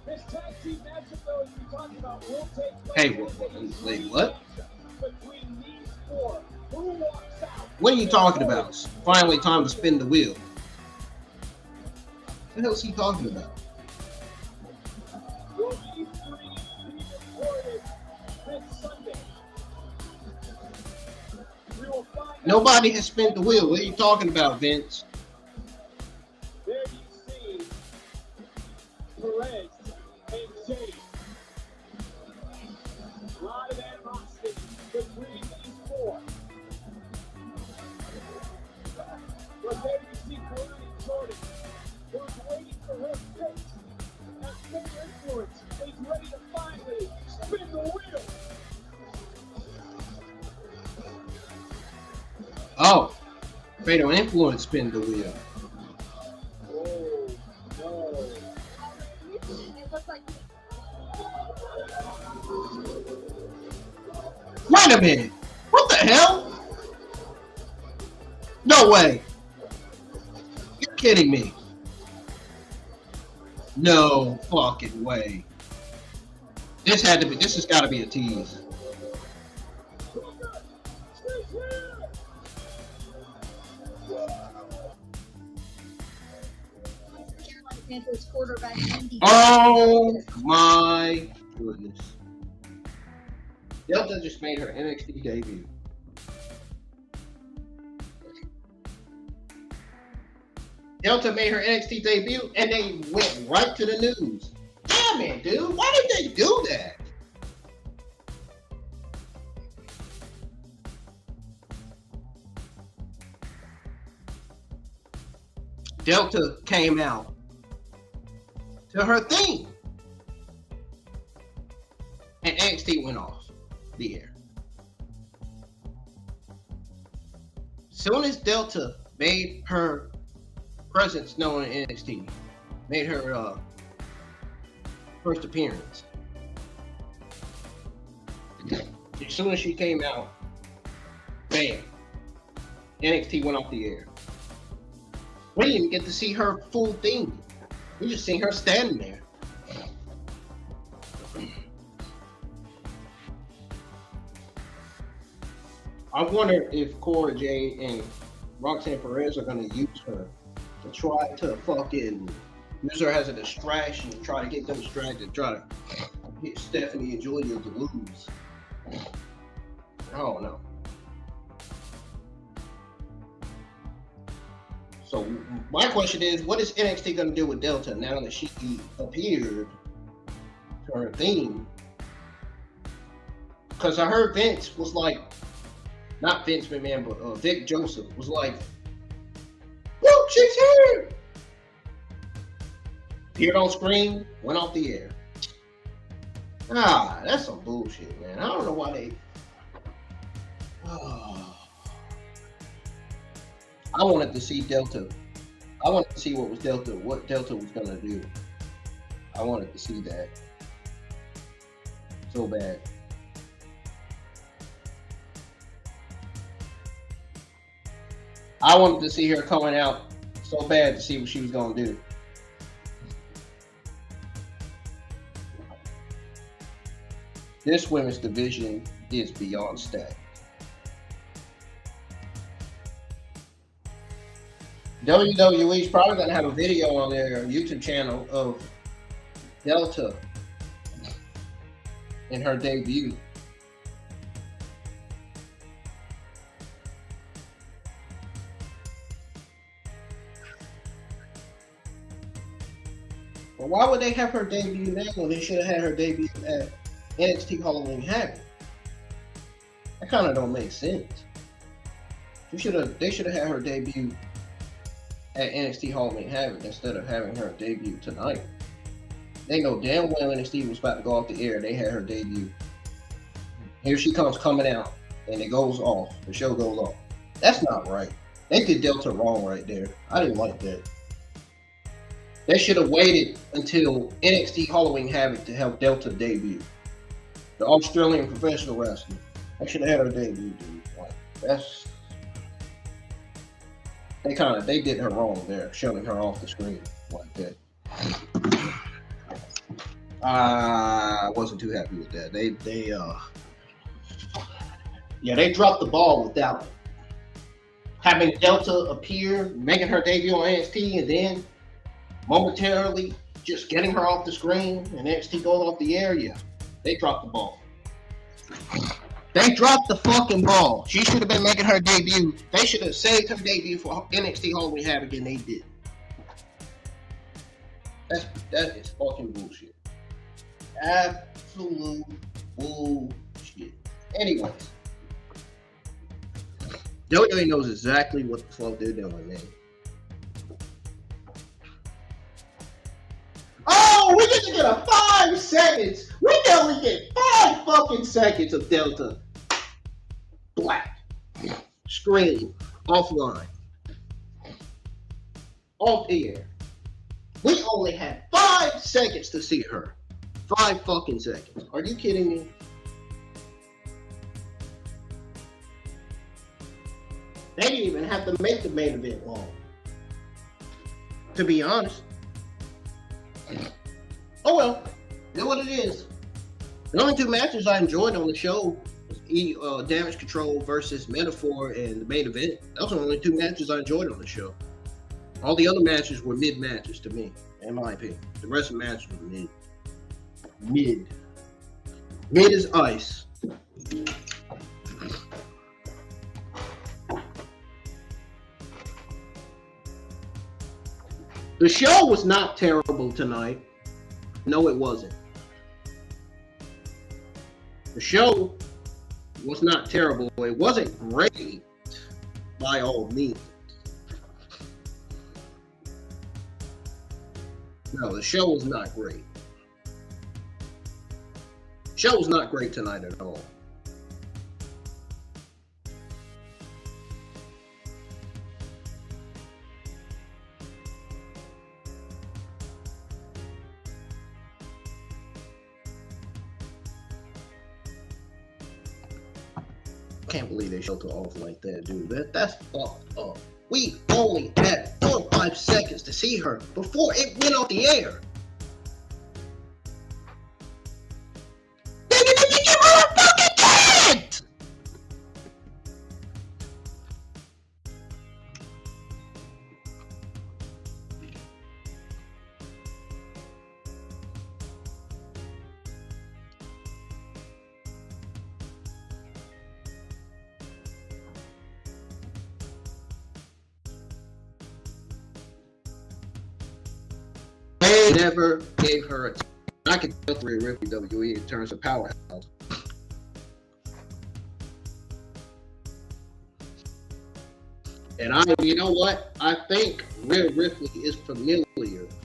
This tag team matchup, though, as we talked about, will take place. Hey, wait, what? Between these four. Who walks out? What are you talking about? Finally, time to spin the wheel. What the hell is he talking about? Will these three be recorded this Sunday? We will find out. Nobody has spent the wheel. What are you talking about, Vince? There you see Perez and Jade. A lot of animosity between these four. But there you see Cora and Jordan, who's waiting for her fate. As Fatal Influence is ready to finally spin the wheel. Oh, Fatal Influence spin the wheel. Oh, no. Wait a minute. What the hell? No way. You're kidding me. No fucking way. This has got to be a tease. Oh my goodness. Delta just made her NXT debut. Delta made her NXT debut and they went right to the news. Damn it, dude. Why did they do that? Delta came out to her theme. And NXT went off the air. Soon as Delta made her presence known in NXT, made her first appearance. As soon as she came out, bam, NXT went off the air. We didn't even get to see her full thing. We just seen her standing there. I wonder if Cora, Jade, and Roxanne Perez are going to use her to try to fucking use her as a distraction, try to get them distracted, try to get Stephanie and Giulia to lose. I don't know. So my question is, what is NXT going to do with Delta now that she appeared to her theme? Because I heard Vince was like, not Vince McMahon, but Vic Joseph was like, look, she's here! Appeared on screen, went off the air. Ah, that's some bullshit, man. I don't know why they... I wanted to see Delta. I wanted to see what Delta was gonna do. I wanted to see that so bad. I wanted to see her coming out so bad to see what she was gonna do. This women's division is beyond stacked. WWE's probably gonna have a video on their YouTube channel of Delta in her debut. But why would they have her debut now when they should have had her debut at NXT Halloween Havoc? That kind of don't make sense. They should have had her debut at NXT Halloween Havoc instead of having her debut tonight. They know damn well NXT was about to go off the air. They had her debut. Here she comes coming out, and it goes off. The show goes off. That's not right. They did Delta wrong right there. I didn't like that. They should have waited until NXT Halloween Havoc to have Delta debut. The Australian professional wrestler. I should have had her debut, dude. Like, they did her wrong there, showing her off the screen like that. I wasn't too happy with that. They dropped the ball without having Delta appear, making her debut on NXT, and then momentarily just getting her off the screen and NXT going off the air. Yeah, they dropped the ball. They dropped the fucking ball. She should have been making her debut. They should have saved her debut for NXT Halloween Havoc, and they did. That is fucking bullshit. Absolute bullshit. Anyways, WWE knows exactly what the fuck they're doing, man. Oh, we get to get a 5 seconds. We can only get 5 fucking seconds of Delta. Black. Screen. Offline. Off air. We only had 5 seconds to see her. 5 fucking seconds. Are you kidding me? They didn't even have to make the main event long. To be honest. Oh well, you know what it is. The only 2 matches I enjoyed on the show was Damage CTRL versus Metaphor and the main event. Those are the only 2 matches I enjoyed on the show. All the other matches were mid matches to me, in my opinion. The rest of the matches were mid. Mid as ice. The show was not terrible tonight. No, it wasn't. The show was not terrible. It wasn't great by all means. No, the show was not great. The show was not great tonight at all. Can't believe they showed her off like that, dude. That's fucked up. We only had 4 or 5 seconds to see her before it went off the air. They didn't even give her a fucking chance! They never gave her a chance. I can tell Rhea Ripley WWE in terms of powerhouse. And you know what? I think Rhea Ripley is familiar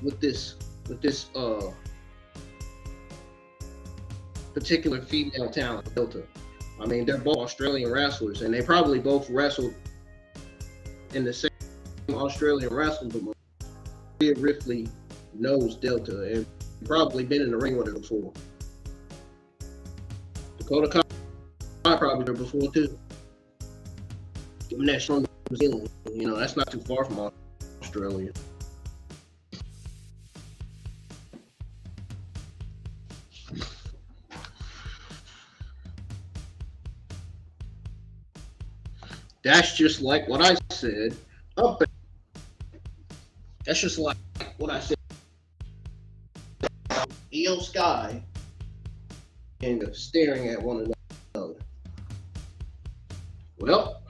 with this particular female talent, Delta. I mean, they're both Australian wrestlers, and they probably both wrestled in the same Australian wrestling promotion. Rhea Ripley knows Delta and probably been in the ring with her before. Dakota Kai probably there before too. Given that she's from New Zealand, you know, that's not too far from Australia. That's just like what I said. Up. That's just like what I said. Io Sky and staring at one another. Well,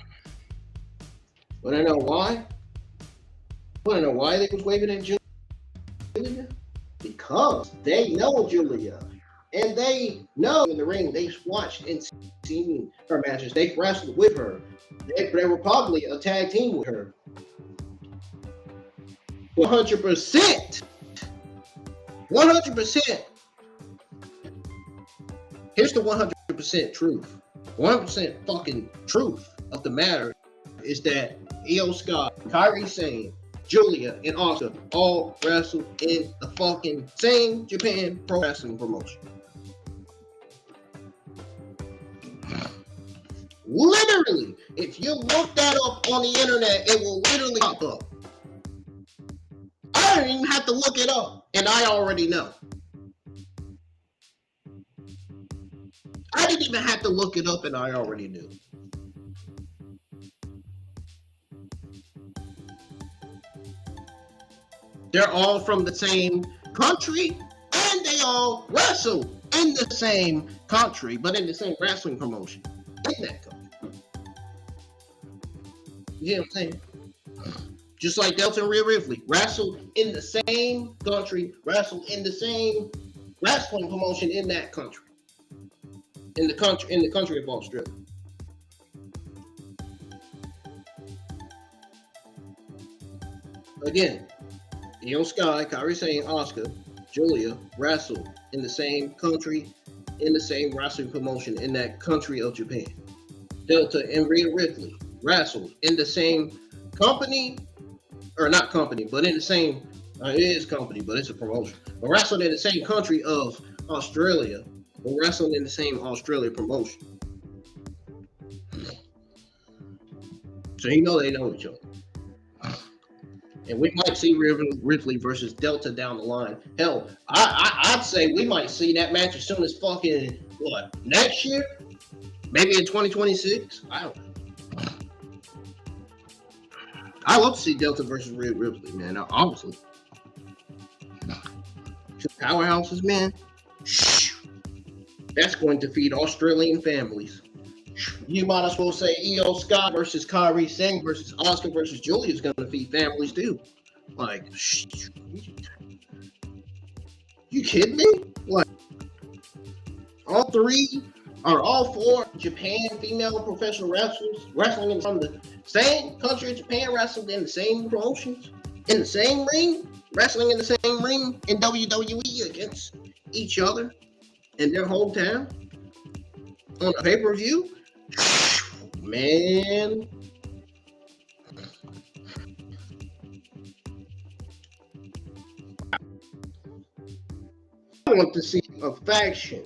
want to know why? Want to know why they was waving at Giulia? Because they know Giulia, and they know in the ring. They watched and seen her matches. They wrestled with her. They were probably a tag team with her. 100%. 100%. Here's the 100% truth. 100% fucking truth of the matter is that Io Sky, Kairi Sane, Giulia, and Asuka all wrestled in the fucking same Japan Pro Wrestling promotion. Literally, if you look that up on the internet, it will literally pop up. I don't even have to look it up, and I already know. I didn't even have to look it up, and I already knew. They're all from the same country, and they all wrestle in the same country, but in the same wrestling promotion in that country. You know what I'm saying? Just like Delta and Rhea Ripley, wrestled in the same country, wrestled in the same wrestling promotion in that country. In the country of Australia. Again, Io Sky, Kairi Sane, Asuka, Giulia wrestled in the same country, in the same wrestling promotion in that country of Japan. Delta and Rhea Ripley wrestled in the same company, or not company, but in the same, it is company, but it's a promotion. But wrestled in the same country of Australia, but wrestled in the same Australia promotion. So you know they know each other. And we might see Ripley versus Delta down the line. Hell, I'd say we might see that match as soon as fucking, what, next year? Maybe in 2026? I don't know. I love to see Delta versus Rhea Ripley, man, obviously. Two powerhouses, man. That's going to feed Australian families. You might as well say Io Sky versus Kairi Sane versus Asuka versus Giulia is going to feed families too. Like, you kidding me? Like, all four Japan female professional wrestlers wrestling from the same country of Japan, wrestled in the same promotions, in the same ring, wrestling in the same ring in WWE against each other in their hometown on a pay-per-view. Man, I want to see a faction.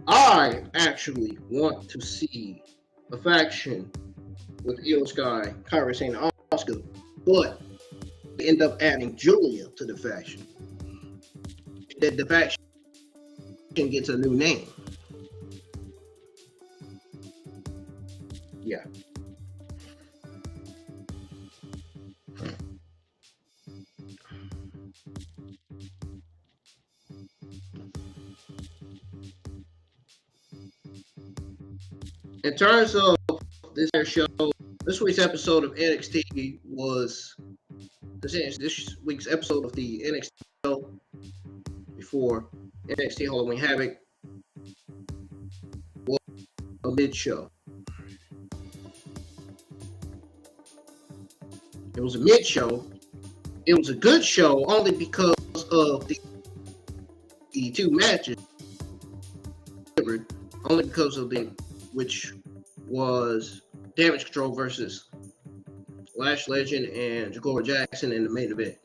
I actually want to see a faction with Io Sky, Kairi Sane, and Asuka, but we end up adding Giulia to the faction. That the faction gets a new name. Yeah. In terms of this show, this week's episode of NXT was this week's episode of the NXT show before NXT Halloween Havoc was a mid-show. It was a mid-show. It was a good show only because of the two matches, only because of which was Damage CTRL versus Lash Legend and Jakara Jackson in the main event.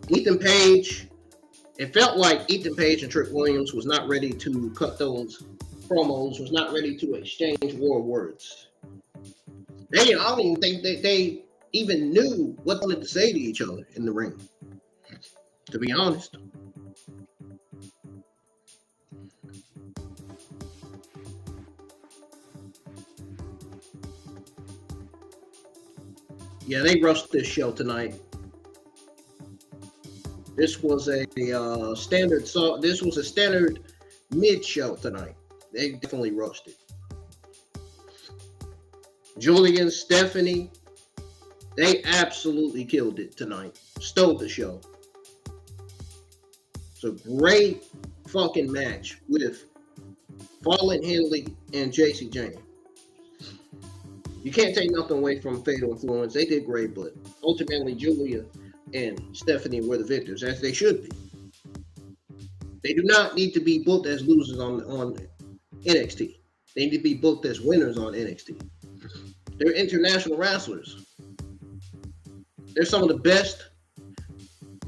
Ethan Page, it felt like Ethan Page and Trick Williams was not ready to cut those promos, was not ready to exchange war words. I don't even think they even knew what they wanted to say to each other in the ring, to be honest. Yeah, they rushed this show tonight. This was a standard. So this was a standard mid show tonight. They definitely rushed it. Giulia and Stephanie, they absolutely killed it tonight. Stole the show. It's a great fucking match with Fallen Henley and JC Jane. You can't take nothing away from Fatal Influence. They did great, but ultimately Giulia and Stephanie were the victors, as they should be. They do not need to be booked as losers on NXT. They need to be booked as winners on NXT. They're international wrestlers. They're some of the best.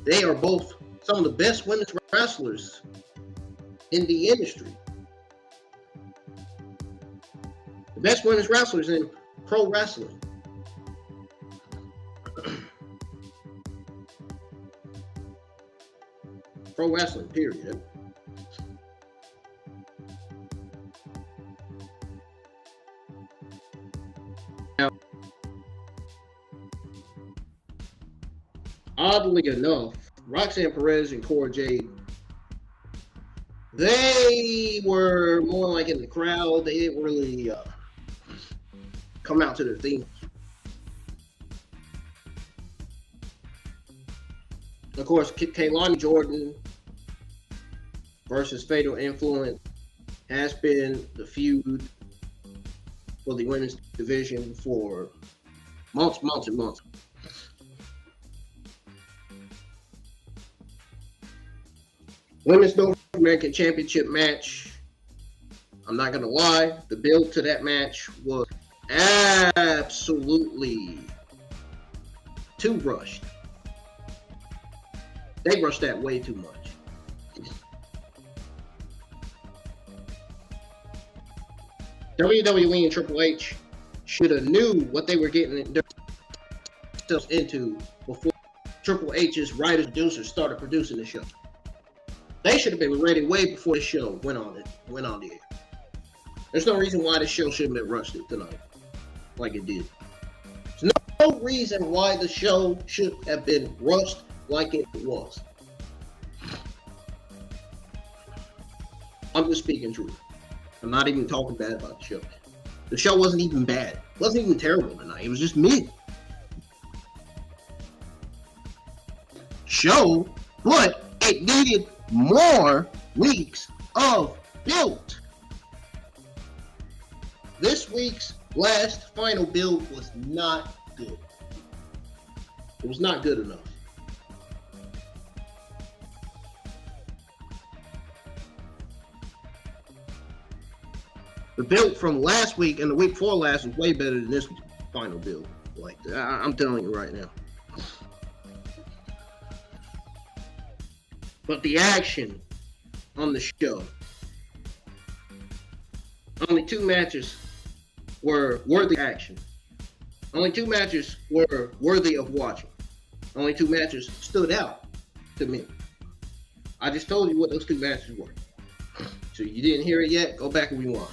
They are both some of the best women's wrestlers in the industry. The best women's wrestlers in pro wrestling. Pro wrestling, period. Now, oddly enough, Roxanne, Perez, and Cora, Jade, they were more like in the crowd. They didn't really come out to their themes. Of course, Kaylani Jordan versus Fatal Influence has been the feud for the women's division for months and months. Women's North American Championship match. I'm not going to lie, the build to that match was absolutely too rushed. They rushed that way too much. WWE and Triple H should have knew what they were getting themselves into before Triple H's writers and producers started producing the show. They should have been ready way before the show went on the air. There's no reason why the show shouldn't have rushed it tonight like it did. There's no reason why the show should have been rushed like it was. I'm just speaking truth. I'm not even talking bad about the show. The show wasn't even bad. It wasn't even terrible tonight. It was just mid. Show, but it needed more weeks of build. This week's last final build was not good. It was not good enough. The build from last week and the week before last was way better than this final build. Like, I'm telling you right now. But the action on the show, only 2 matches were worthy of action. Only 2 matches were worthy of watching. Only 2 matches stood out to me. I just told you what those 2 matches were. So you didn't hear it yet? Go back and rewind.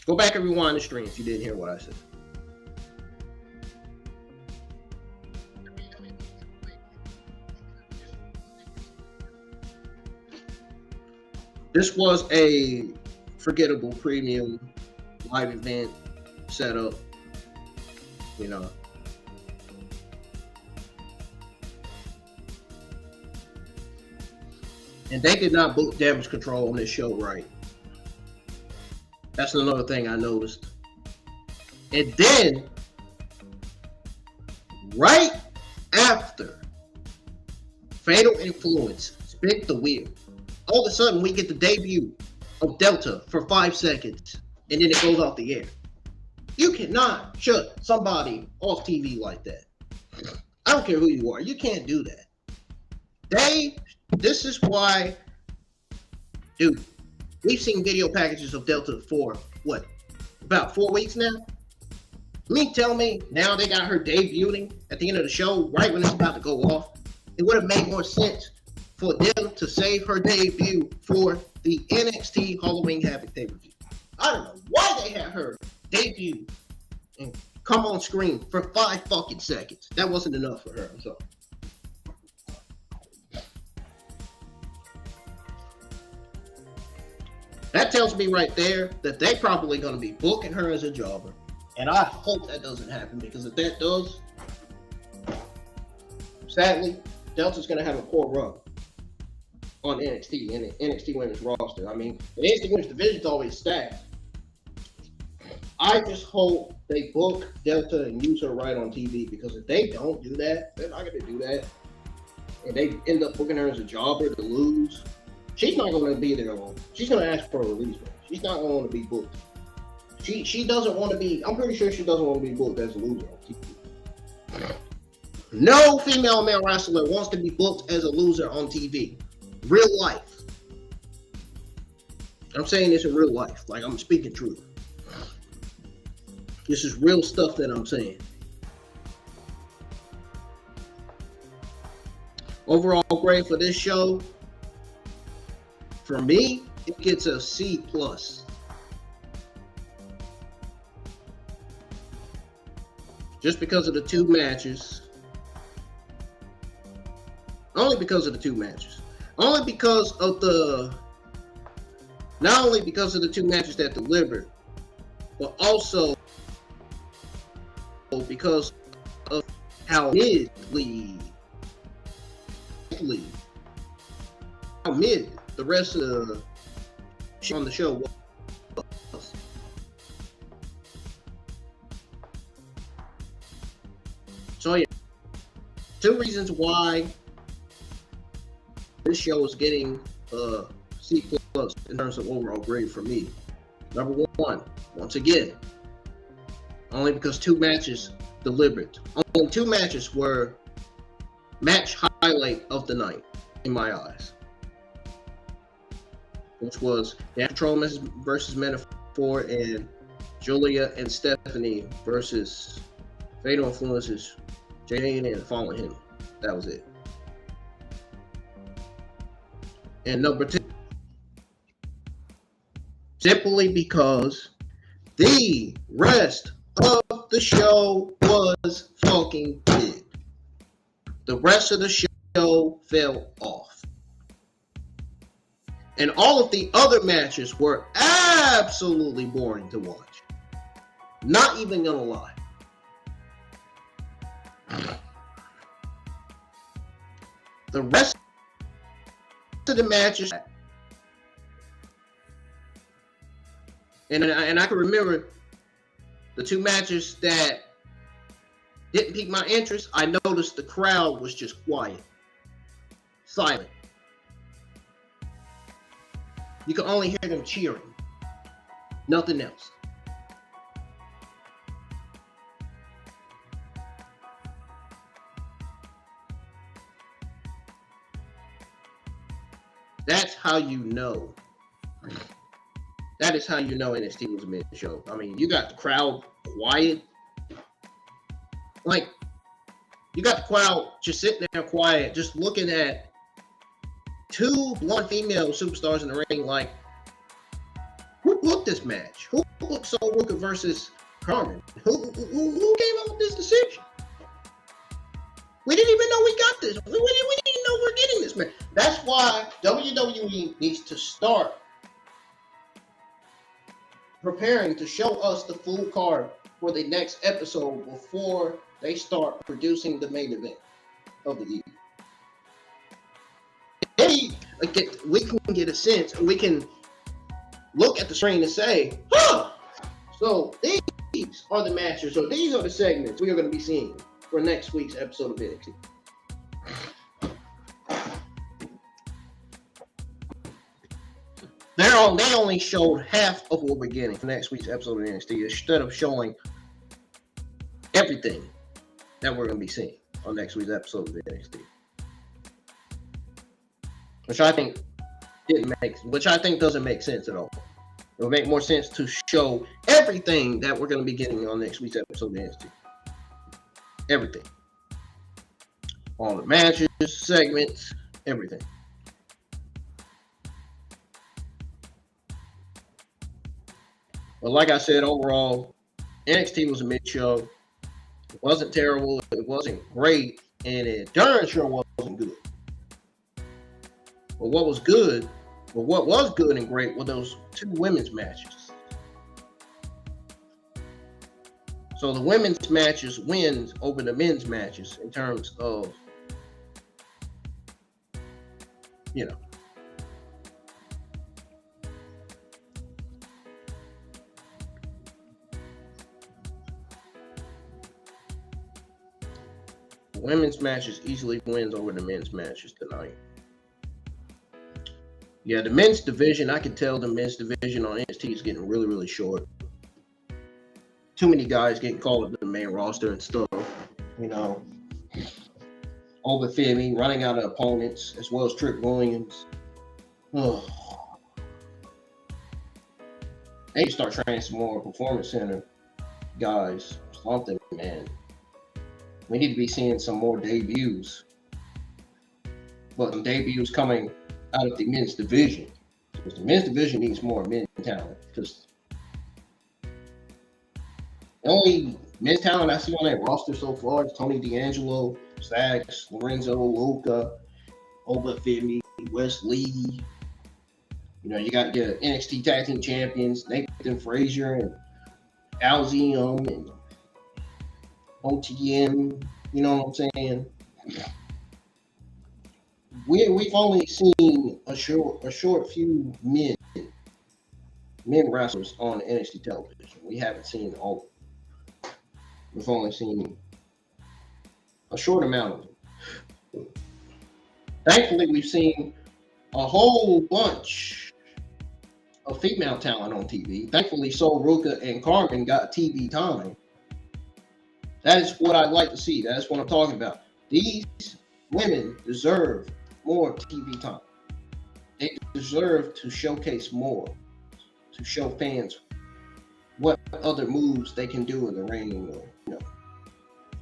Go back and rewind the stream if you didn't hear what I said. This was a forgettable premium live event setup, you know. And they did not book Damage CTRL on this show right. That's another thing I noticed. And then, right after Fatal Influence spit the wheel, all of a sudden we get the debut of Delta for 5 seconds, and then it goes off the air. You cannot shut somebody off TV like that. I don't care who you are. You can't do that. This is why, dude, we've seen video packages of Delta for, what, about 4 weeks now? Tell me, now they got her debuting at the end of the show, right when it's about to go off. It would have made more sense for them to save her debut for the NXT Halloween Havoc pay-per-view. I don't know why they had her debut and come on screen for 5 fucking seconds. That wasn't enough for her, I'm sorry. That tells me right there that they probably going to be booking her as a jobber. And I hope that doesn't happen, because if that does, sadly, Delta's going to have a poor run on NXT and the NXT women's roster. I mean, the NXT women's division's always stacked. I just hope they book Delta and use her right on TV, because if they don't do that, they're not going to do that. and they end up booking her as a jobber to lose, she's not going to be there long. She's going to ask for a release match. She's not going to want to be booked. She doesn't want to be. I'm pretty sure she doesn't want to be booked as a loser on TV. No female male wrestler wants to be booked as a loser on TV. Real life. I'm saying this in real life. Like, I'm speaking truth. This is real stuff that I'm saying. Overall grade for this show, for me, it gets a C+. Just because of the two matches. Only because of the two matches. Only because of not only because of the two matches that delivered, but also because of how mid the rest of the on the show was. So yeah, two reasons why this show is getting a C+ in terms of overall grade for me. Number one, once again, only because two matches delivered. Only two matches were match highlight of the night in my eyes, which was Damage CTRL versus Metaphor and Giulia and Stephanie versus Fatal Influences, Jade and Fallen Him. That was it. And number two, simply because the rest of the show was fucking big. The rest of the show fell off. And all of the other matches were absolutely boring to watch. Not even gonna lie. The rest of the matches, and I can remember the two matches that didn't pique my interest. I noticed the crowd was just quiet, silent. You could only hear them cheering, nothing else. That's how you know. That is how you know NXT was a mid-show. I mean, you got the crowd quiet. Like, you got the crowd just sitting there quiet, just looking at two blonde female superstars in the ring. Like, who booked this match? Who booked Soul Rooker versus Carmen? Who came up with this decision? We didn't even know we got this. We didn't know we're getting this match. That's why WWE needs to start preparing to show us the full card for the next episode before they start producing the main event of the evening. We can get a sense, we can look at the screen and say, huh, so these are the matches, or these are the segments we are going to be seeing for next week's episode of NXT. They only showed half of what we're getting for next week's episode of NXT instead of showing everything that we're going to be seeing on next week's episode of NXT. Which I think doesn't make sense at all. It would make more sense to show everything that we're going to be getting on next week's episode of NXT. Everything. All the matches, segments, everything. But like I said, overall, NXT was a mid-show. It wasn't terrible. It wasn't great. And it darn sure wasn't good. But what was good and great were those two women's matches. So the women's matches wins over the men's matches in terms of, you know. women's matches easily wins over the men's matches tonight. Yeah, the men's division, I can tell the men's division on NXT is getting really, really short. Too many guys getting called up to the main roster and stuff. You know, Oba Femi running out of opponents, as well as Trick Williams. Oh. They need to start training some more Performance Center guys. Something, man. We need to be seeing some more debuts. But some debuts coming out of the men's division. Because the men's division needs more men's talent. Because the only men's talent I see on that roster so far is Tony D'Angelo, Sax, Lorenzo, Luca, Oba Femi, Wes Lee. You know, you got your NXT Tag Team Champions, Nathan Frazier and Alzium and OTM. You know what I'm saying? We've only seen a short few men wrestlers on NXT television. We haven't seen all. We've only seen a short amount of them. Thankfully, we've seen a whole bunch of female talent on TV. Thankfully, so Ruka and Carmen got TV time. That is what I'd like to see. That's what I'm talking about. These women deserve more TV time. They deserve to showcase more, to show fans what other moves they can do in the ring, or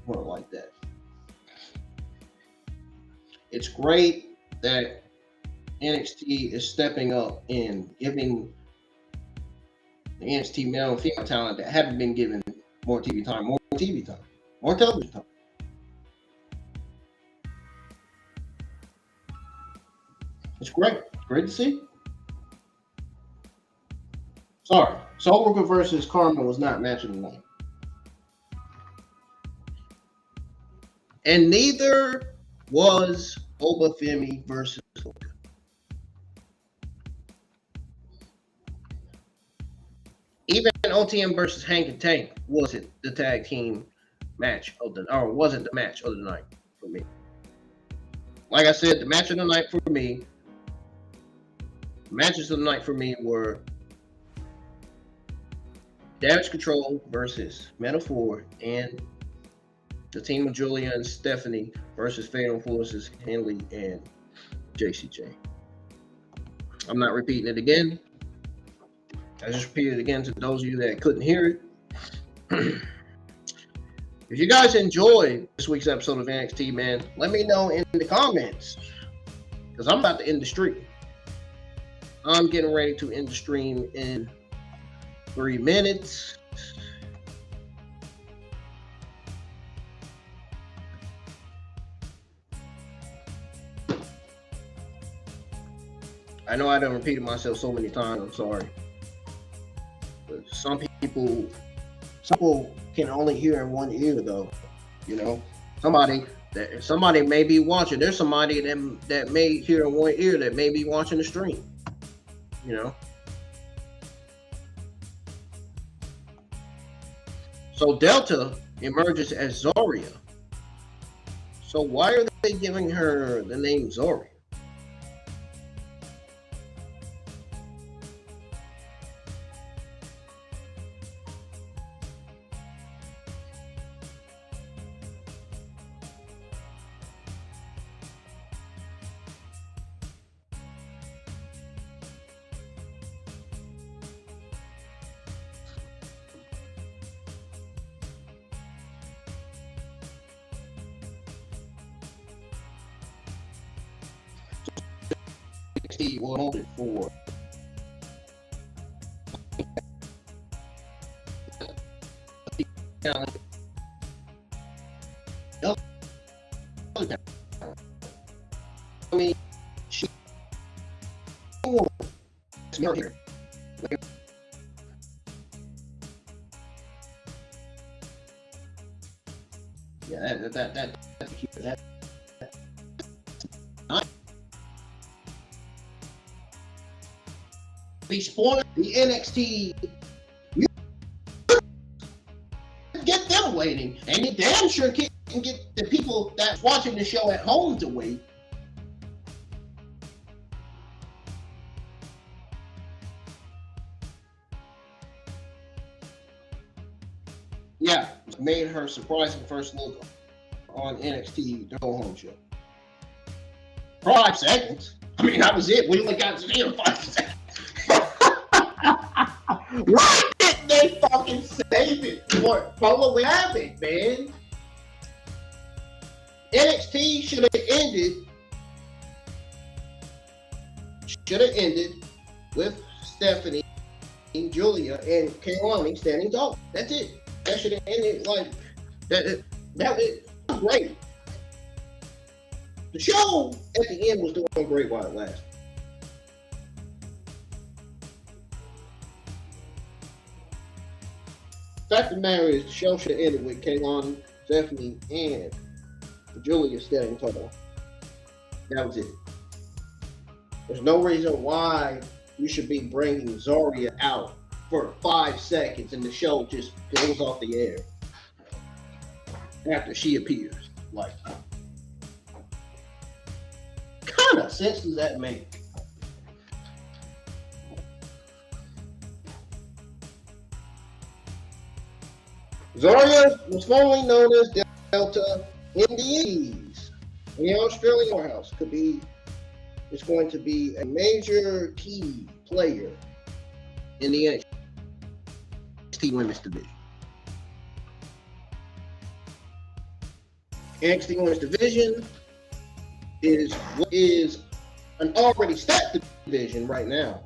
more like that. It's great that NXT is stepping up and giving the NXT male and female talent that haven't been given more TV time, more TV time, more television time. It's great. Great to see. Sorry. Soul Worker versus Carmen was not match of the night. And neither was Oba Femi versus Luca. Even OTM versus Hank and Tank wasn't the tag team match of the, or wasn't the match of the night for me. Like I said, the match of the night for me, matches of the night for me were Damage CTRL versus Metaphor and the team of Giulia and Stephanie versus Fatal Forces, Henley and JCJ. I'm not repeating it again. I just repeated it again to those of you that couldn't hear it. If you guys enjoyed this week's episode of NXT, man, let me know in the comments, because I'm about to end the stream. I'm getting ready to end the stream in 3 minutes. I know I done repeated myself so many times, I'm sorry. But some people can only hear in one ear though. You know, somebody may be watching. There's somebody that may hear in one ear that may be watching the stream. You know. So Delta emerges as Zarya. So why are they giving her the name Zarya? For I mean, she here. Yeah, that's cute. That. Be spoiling the NXT. You get them waiting, and you damn sure keep and get the people that's watching the show at home to wait. Yeah, made her surprising first look on NXT the Go Home show. 5 seconds. I mean, that was it. We only got to see in 5 seconds. Why didn't they fucking save it for Halloween Havoc, man? NXT should have ended with Stephanie, Giulia, and Kairi standing tall. That's it. That should have ended like that. That was great. The show at the end was doing great while it lasted. The fact of the matter is, the show should have ended with Kairi, Stephanie, and Giulia standing tall. That was it. There's no reason why you should be bringing Zarya out for 5 seconds and the show just goes off the air after she appears. Like, kind of sense does that make? Zarya was formerly known as Delta in the Indies. In the Australian warehouse it's going to be a major key player in the NXT Women's Division. NXT Women's Division is an already set division right now.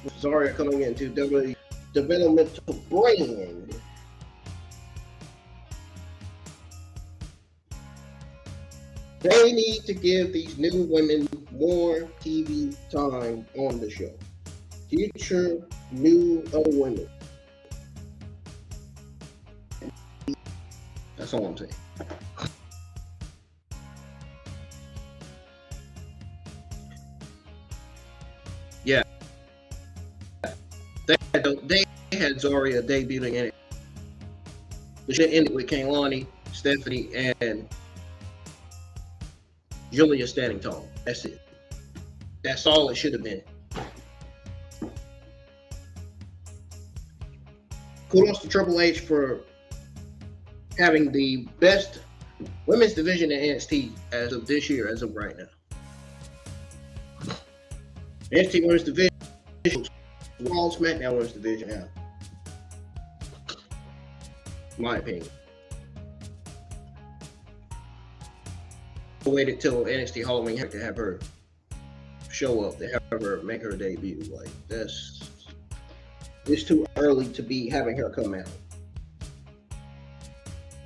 With Zarya coming into WWE developmental brand. They need to give these new women more TV time on the show. Future new other women. That's all I'm saying. Yeah. They had Zarya debuting in it. The shit ended with Kairi, Stephanie, and Giulia standing tall. That's it. That's all it should have been. Kudos to Triple H for having the best women's division in NXT as of this year, as of right now. NXT Women's Division, Raw, SmackDown Women's Division now. My opinion. I waited till NXT Halloween Havoc to have her show up, to have her make her debut. Like, it's too early to be having her come out.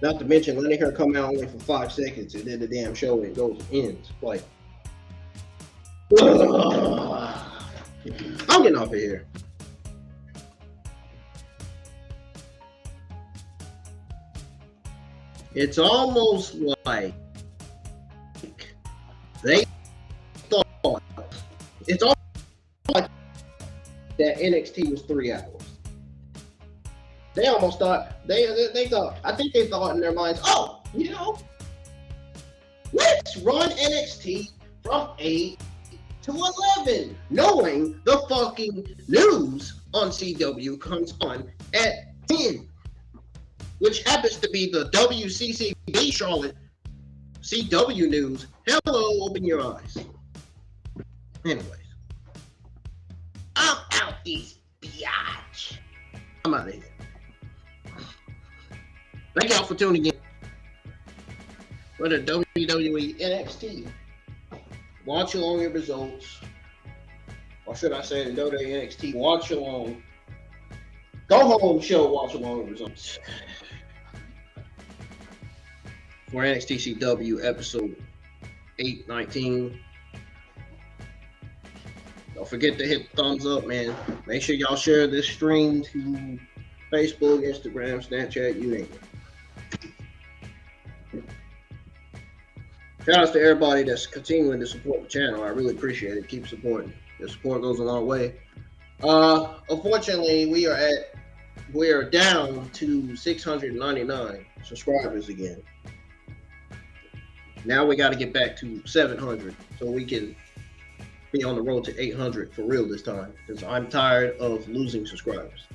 Not to mention letting her come out only for 5 seconds and then the damn show ends. Like, I'm getting off of here. It's almost like they thought, it's almost like that NXT was 3 hours. They almost thought, I think they thought in their minds, oh, you know, let's run NXT from 8 to 11, knowing the fucking news on CW comes on at 10, which happens to be the WCCB Charlotte CW news. Hello, open your eyes. Anyways, I'm out these biatch. I'm out of here. Thank y'all for tuning in for the WWE NXT Watch Along Your Results, or should I say the WWE NXT Watch Along Go Home Show Watch Along Your Results for NXT CW episode 819. Don't forget to hit the thumbs up, man. Make sure y'all share this stream to Facebook, Instagram, Snapchat, you name it. Shout out to everybody that's continuing to support the channel. I really appreciate it. Keep supporting. Your support goes a long way. Unfortunately, we are at we're down to 699 subscribers again. Now we got to get back to 700 so we can be on the road to 800 for real this time, because I'm tired of losing subscribers.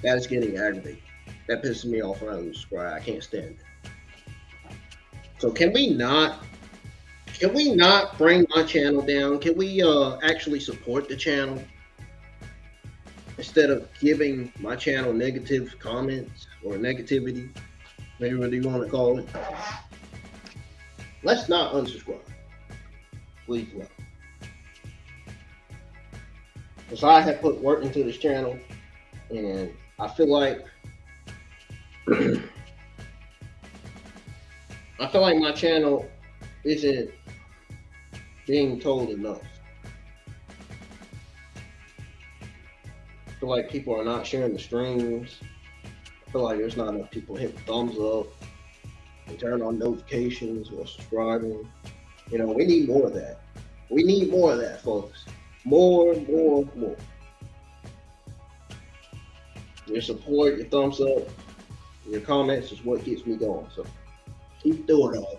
That is getting aggravating. That pisses me off when I lose subscribers. I can't stand it. So can we not bring my channel down? Can we actually support the channel instead of giving my channel negative comments or negativity, whatever you want to call it? Let's not unsubscribe. Please no. Because I have put work into this channel, and I feel like my channel isn't being told enough. I feel like people are not sharing the streams. I feel like there's not enough people hitting thumbs up and turn on notifications or subscribing. You know, we need more of that. We need more of that, folks. More. Your support, your thumbs up, your comments is what keeps me going. So keep doing all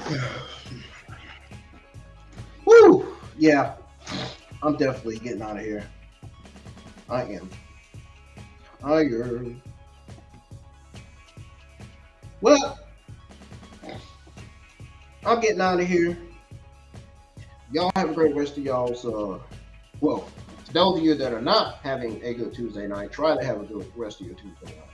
that. Woo! Yeah, I'm definitely getting out of here. I am. Well, I'm getting out of here. Y'all have a great rest of y'all's, well, to those of you that are not having a good Tuesday night, try to have a good rest of your Tuesday night.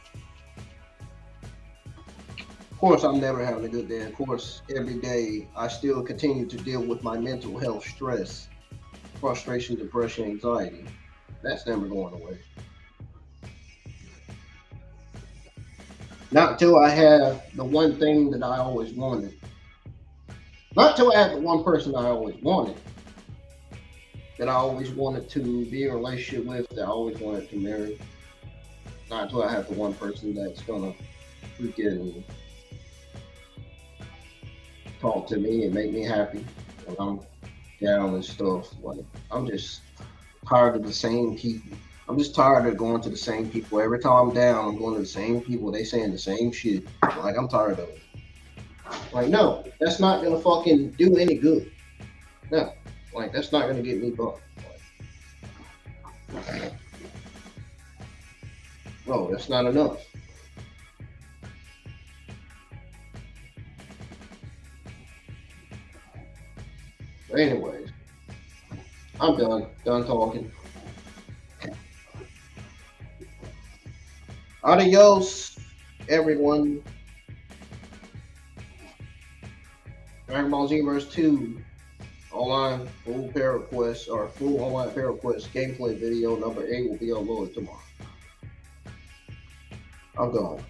Of course, I'm never having a good day. Of course, every day I still continue to deal with my mental health stress, frustration, depression, anxiety. That's never going away. Not until I have the one thing that I always wanted. Not until I have the one person I always wanted, that I always wanted to be in a relationship with, that I always wanted to marry. Not until I have the one person that's gonna freaking talk to me and make me happy when I'm down and stuff. Like, I'm just tired of the same people. I'm just tired of going to the same people. Every time I'm down, I'm going to the same people. They saying the same shit. Like, I'm tired of it. Like, no, that's not gonna fucking do any good. No, like, that's not gonna get me bumped. Like, no, that's not enough. But anyways, I'm done talking. Adios, everyone. Dragon Ball Z Verse 2 online full pair requests or full online pair requests gameplay video number 8 will be uploaded tomorrow. I'm gone.